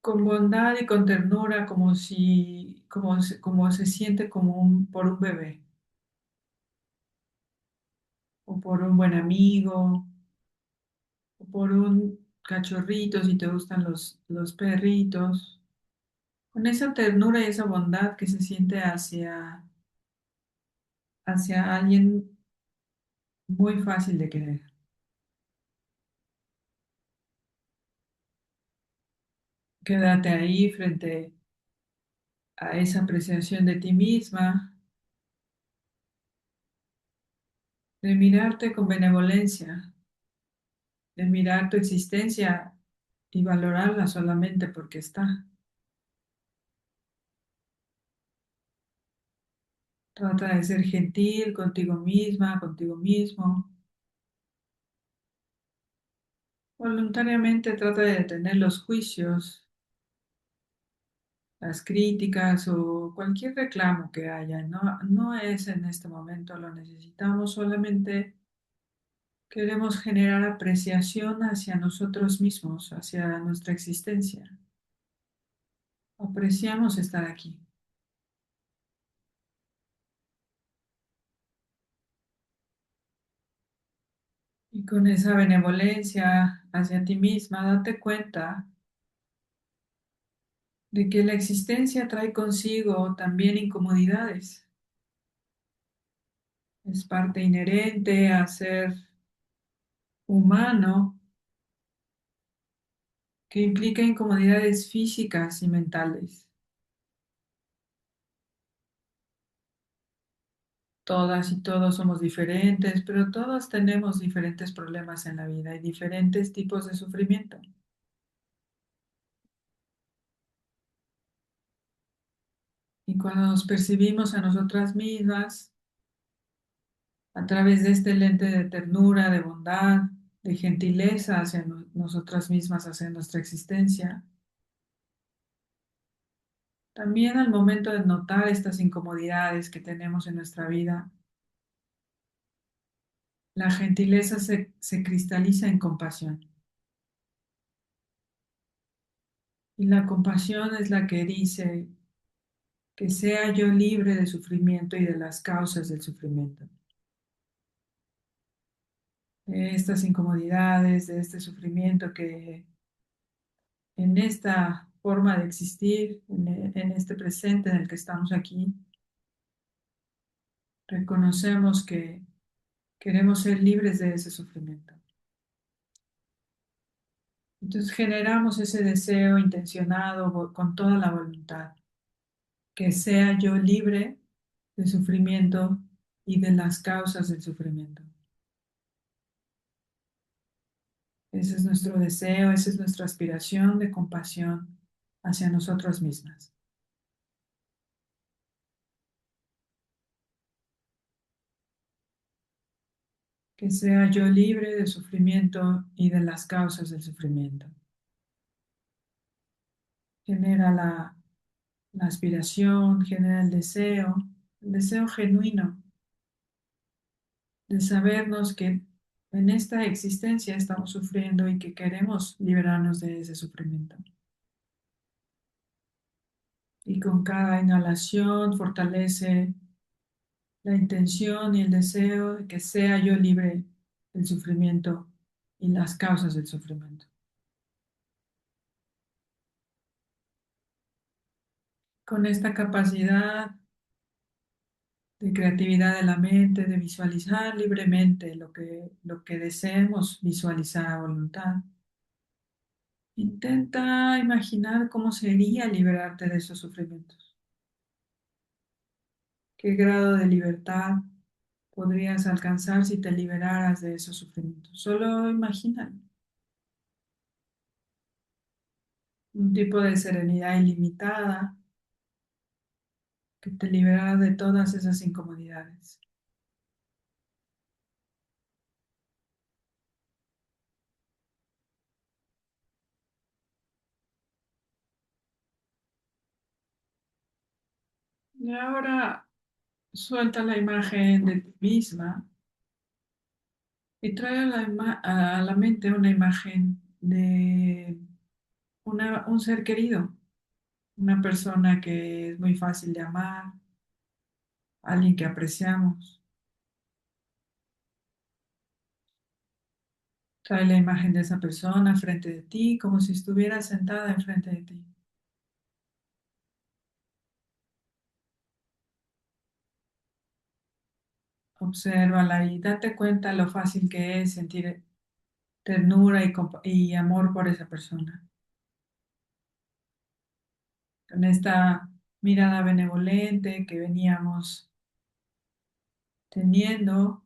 con bondad y con ternura, como se siente por un bebé, o por un buen amigo, o por un cachorrito, si te gustan los perritos, con esa ternura y esa bondad que se siente hacia alguien muy fácil de querer. Quédate ahí frente a esa apreciación de ti misma, de mirarte con benevolencia, de mirar tu existencia y valorarla solamente porque está. Trata de ser gentil contigo misma, contigo mismo. Voluntariamente trata de detener los juicios, las críticas o cualquier reclamo que haya. No, no es en este momento, lo necesitamos, solamente queremos generar apreciación hacia nosotros mismos, hacia nuestra existencia. Apreciamos estar aquí. Y con esa benevolencia hacia ti misma, date cuenta de que la existencia trae consigo también incomodidades. Es parte inherente a ser humano que implica incomodidades físicas y mentales. Todas y todos somos diferentes, pero todos tenemos diferentes problemas en la vida y diferentes tipos de sufrimiento. Y cuando nos percibimos a nosotras mismas a través de este lente de ternura, de bondad, de gentileza hacia nosotras mismas, hacia nuestra existencia, también al momento de notar estas incomodidades que tenemos en nuestra vida, la gentileza se cristaliza en compasión. Y la compasión es la que dice que sea yo libre de sufrimiento y de las causas del sufrimiento. De estas incomodidades, de este sufrimiento que en esta forma de existir, en este presente en el que estamos aquí, reconocemos que queremos ser libres de ese sufrimiento. Entonces generamos ese deseo intencionado con toda la voluntad, que sea yo libre de sufrimiento y de las causas del sufrimiento. Ese es nuestro deseo, esa es nuestra aspiración de compasión hacia nosotros mismas. Que sea yo libre de sufrimiento y de las causas del sufrimiento. Genera la aspiración, genera el deseo genuino de sabernos que en esta existencia estamos sufriendo y que queremos liberarnos de ese sufrimiento. Y con cada inhalación fortalece la intención y el deseo de que sea yo libre del sufrimiento y las causas del sufrimiento. con esta capacidad de creatividad de la mente, de visualizar libremente lo que deseemos visualizar a voluntad. Intenta imaginar cómo sería liberarte de esos sufrimientos. ¿Qué grado de libertad podrías alcanzar si te liberaras de esos sufrimientos? Solo imagina un tipo de serenidad ilimitada que te liberara de todas esas incomodidades. Y ahora suelta la imagen de ti misma y trae a la mente una imagen de un ser querido, una persona que es muy fácil de amar, alguien que apreciamos. Trae la imagen de esa persona frente de ti, como si estuviera sentada enfrente de ti. Obsérvala y date cuenta lo fácil que es sentir ternura y amor por esa persona. Con esta mirada benevolente que veníamos teniendo,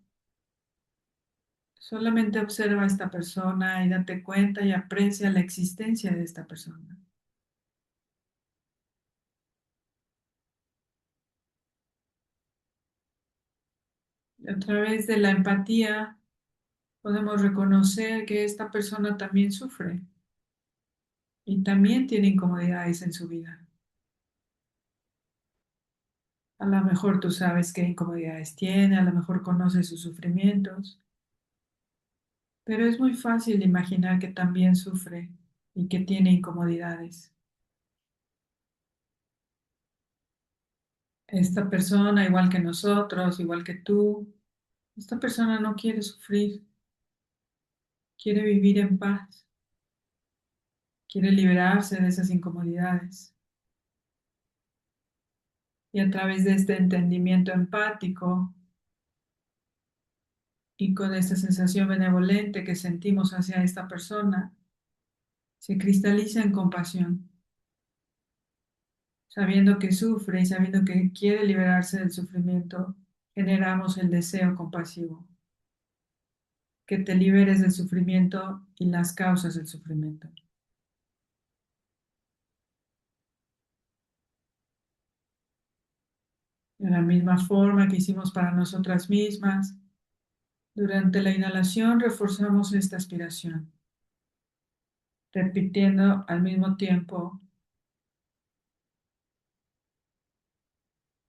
solamente observa a esta persona y date cuenta y aprecia la existencia de esta persona. A través de la empatía podemos reconocer que esta persona también sufre y también tiene incomodidades en su vida. A lo mejor tú sabes qué incomodidades tiene, a lo mejor conoces sus sufrimientos, pero es muy fácil imaginar que también sufre y que tiene incomodidades. Esta persona, igual que nosotros, igual que tú, esta persona no quiere sufrir, quiere vivir en paz, quiere liberarse de esas incomodidades. Y a través de este entendimiento empático y con esta sensación benevolente que sentimos hacia esta persona, se cristaliza en compasión, sabiendo que sufre y sabiendo que quiere liberarse del sufrimiento, generamos el deseo compasivo, que te liberes del sufrimiento y las causas del sufrimiento. De la misma forma que hicimos para nosotras mismas, durante la inhalación reforzamos esta aspiración, repitiendo al mismo tiempo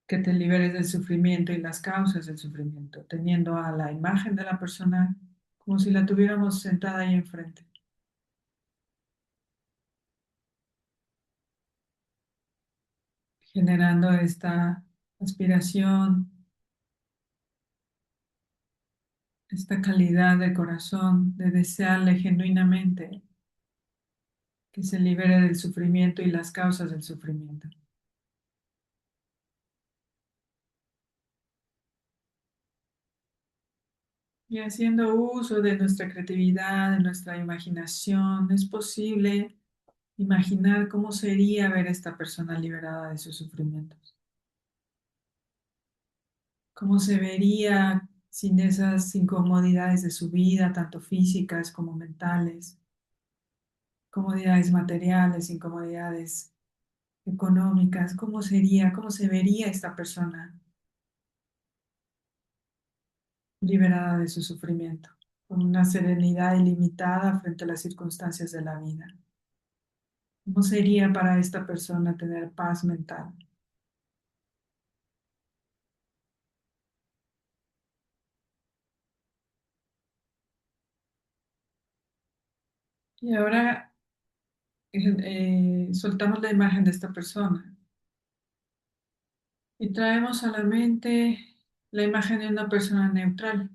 que te liberes del sufrimiento y las causas del sufrimiento, teniendo a la imagen de la persona como si la tuviéramos sentada ahí enfrente, generando esta aspiración, esta calidad de corazón, de desearle genuinamente que se libere del sufrimiento y las causas del sufrimiento. Y haciendo uso de nuestra creatividad, de nuestra imaginación, es posible imaginar cómo sería ver a esta persona liberada de sus sufrimientos. Cómo se vería sin esas incomodidades de su vida, tanto físicas como mentales, comodidades materiales, incomodidades económicas, cómo sería, cómo se vería esta persona liberada de su sufrimiento, con una serenidad ilimitada frente a las circunstancias de la vida. ¿Cómo sería para esta persona tener paz mental? Y ahora soltamos la imagen de esta persona y traemos a la mente la imagen de una persona neutral,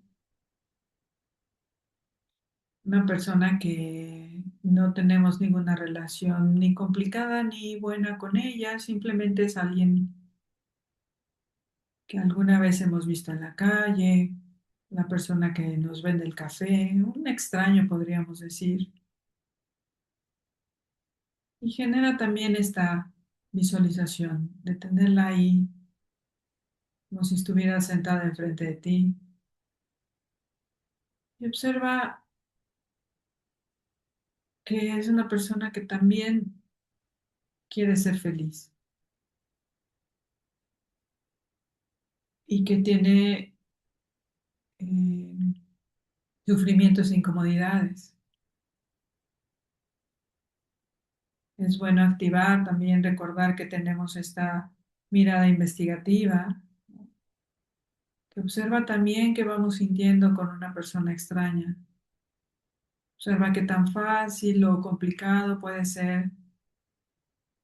una persona que no tenemos ninguna relación ni complicada ni buena con ella, simplemente es alguien que alguna vez hemos visto en la calle, la persona que nos vende el café, un extraño podríamos decir, y genera también esta visualización de tenerla ahí como si estuviera sentada enfrente de ti y observa que es una persona que también quiere ser feliz y que tiene sufrimientos e incomodidades. Es bueno activar también, recordar que tenemos esta mirada investigativa, que observa también qué vamos sintiendo con una persona extraña. Observa qué tan fácil o complicado puede ser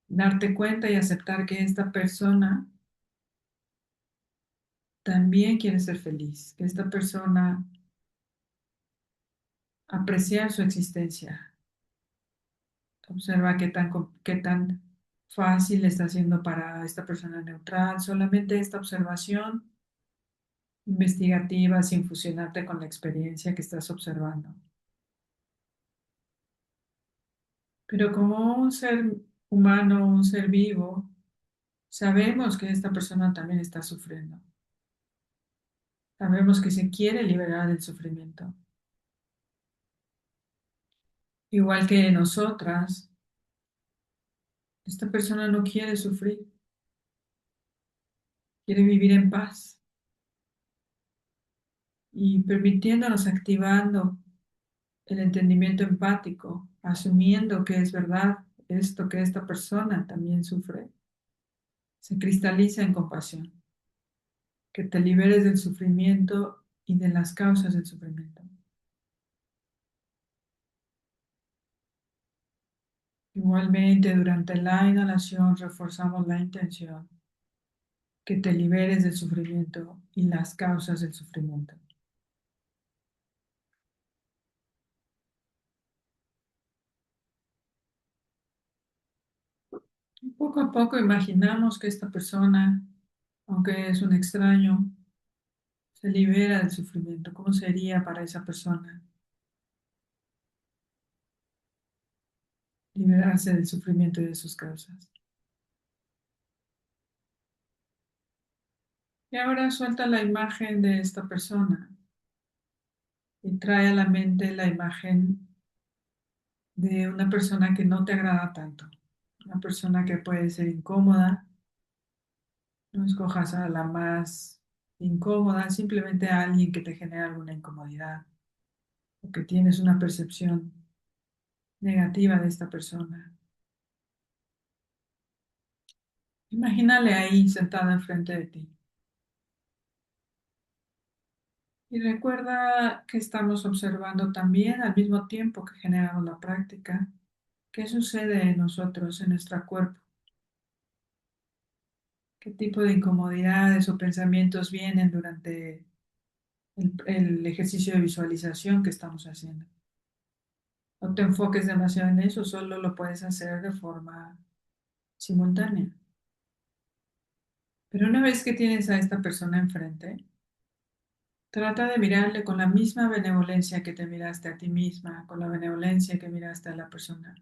darte cuenta y aceptar que esta persona también quiere ser feliz, que esta persona aprecia su existencia. Observa qué tan fácil está siendo para esta persona neutral. Solamente esta observación investigativa sin fusionarte con la experiencia que estás observando. Pero como un ser humano, un ser vivo, sabemos que esta persona también está sufriendo. Sabemos que se quiere liberar del sufrimiento. Igual que nosotras, esta persona no quiere sufrir, quiere vivir en paz y permitiéndonos, activando el entendimiento empático, asumiendo que es verdad esto que esta persona también sufre, se cristaliza en compasión, que te liberes del sufrimiento y de las causas del sufrimiento. Igualmente, durante la inhalación reforzamos la intención, que te liberes del sufrimiento y las causas del sufrimiento. Y poco a poco imaginamos que esta persona, aunque es un extraño, se libera del sufrimiento. ¿Cómo sería para esa persona liberarse del sufrimiento y de sus causas? Y ahora suelta la imagen de esta persona y trae a la mente la imagen de una persona que no te agrada tanto, una persona que puede ser incómoda. No escojas a la más incómoda, simplemente a alguien que te genera alguna incomodidad o que tienes una percepción negativa de esta persona. Imagínale ahí sentada enfrente de ti. Y recuerda que estamos observando también al mismo tiempo que generamos la práctica, qué sucede en nosotros, en nuestro cuerpo, qué tipo de incomodidades o pensamientos vienen durante el ejercicio de visualización que estamos haciendo. No te enfoques demasiado en eso, solo lo puedes hacer de forma simultánea. Pero una vez que tienes a esta persona enfrente, trata de mirarle con la misma benevolencia que te miraste a ti misma, con la benevolencia que miraste a la persona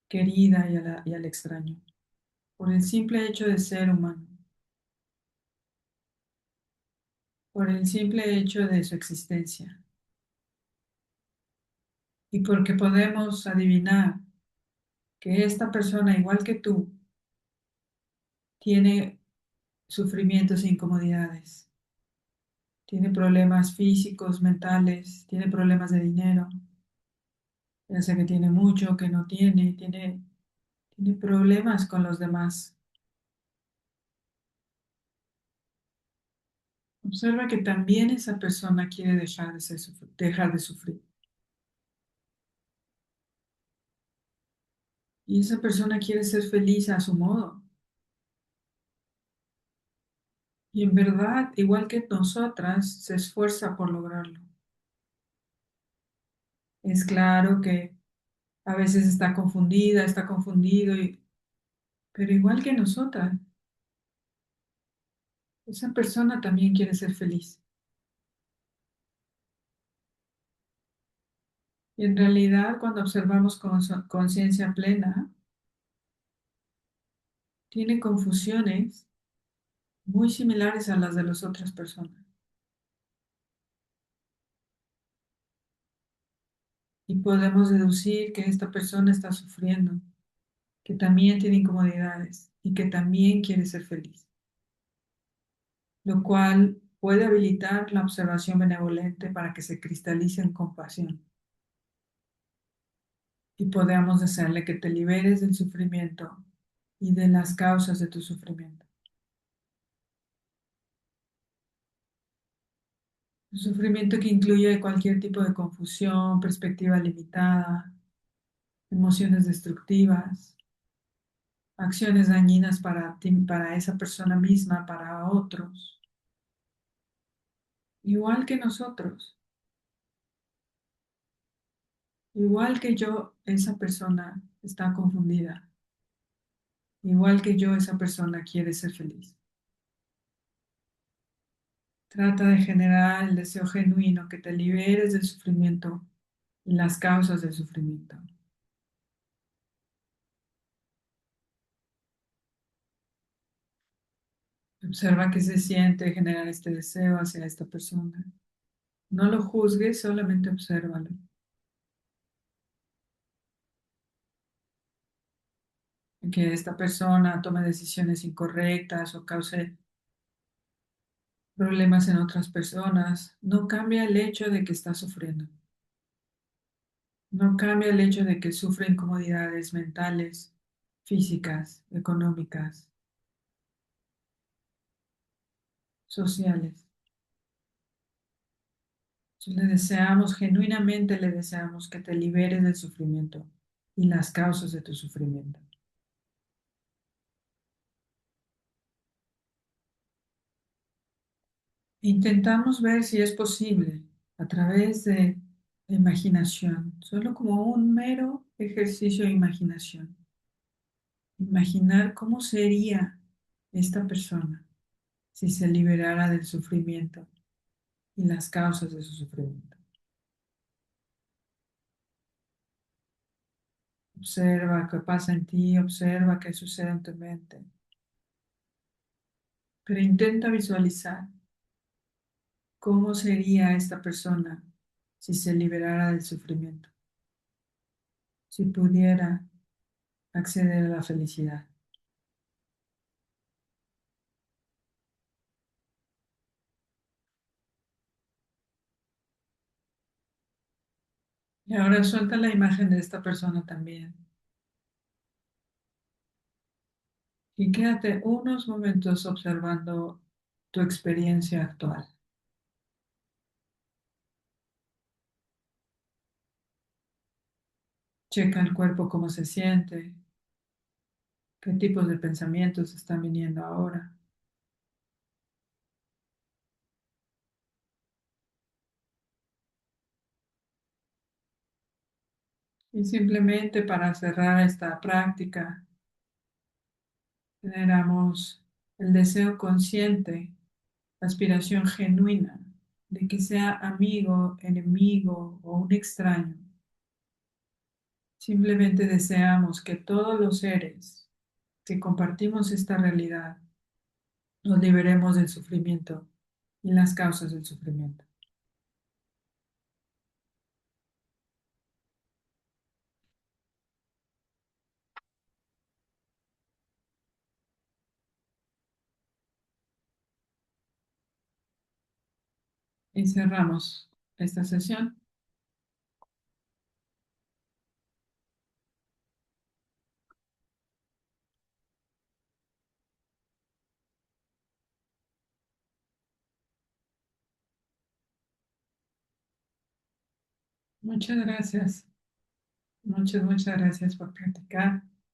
querida y al extraño, por el simple hecho de ser humano, por el simple hecho de su existencia. Y porque podemos adivinar que esta persona, igual que tú, tiene sufrimientos e incomodidades, tiene problemas físicos, mentales, tiene problemas de dinero, ya sea que tiene mucho, que no tiene problemas con los demás. Observa que también esa persona quiere dejar de sufrir. Y esa persona quiere ser feliz a su modo. Y en verdad, igual que nosotras, se esfuerza por lograrlo. Es claro que a veces está confundida, está confundido, pero igual que nosotras, esa persona también quiere ser feliz. Y en realidad, cuando observamos con conciencia plena, tiene confusiones muy similares a las de las otras personas. Y podemos deducir que esta persona está sufriendo, que también tiene incomodidades y que también quiere ser feliz, lo cual puede habilitar la observación benevolente para que se cristalice en compasión y podamos desearle que te liberes del sufrimiento y de las causas de tu sufrimiento. Un sufrimiento que incluye cualquier tipo de confusión, perspectiva limitada, emociones destructivas, acciones dañinas para ti, para esa persona misma, para otros, igual que nosotros, igual que yo, esa persona está confundida, igual que yo, esa persona quiere ser feliz. Trata de generar el deseo genuino que te liberes del sufrimiento y las causas del sufrimiento. Observa qué se siente generar este deseo hacia esta persona. No lo juzgues, solamente obsérvalo. Que esta persona tome decisiones incorrectas o cause problemas en otras personas, no cambia el hecho de que está sufriendo. No cambia el hecho de que sufre incomodidades mentales, físicas, económicas, sociales. Entonces, genuinamente le deseamos que te liberes del sufrimiento y las causas de tu sufrimiento. Intentamos ver si es posible a través de la imaginación, solo como un mero ejercicio de imaginación. Imaginar cómo sería esta persona si se liberara del sufrimiento y las causas de su sufrimiento. Observa qué pasa en ti, observa qué sucede en tu mente, pero intenta visualizar cómo sería esta persona si se liberara del sufrimiento, si pudiera acceder a la felicidad. Y ahora suelta la imagen de esta persona también. Y quédate unos momentos observando tu experiencia actual. Checa el cuerpo cómo se siente, qué tipos de pensamientos están viniendo ahora. Y simplemente para cerrar esta práctica, generamos el deseo consciente, la aspiración genuina de que sea amigo, enemigo o un extraño. Simplemente deseamos que todos los seres que compartimos esta realidad nos liberemos del sufrimiento y las causas del sufrimiento. Y cerramos esta sesión. Muchas gracias. Muchas gracias por practicar.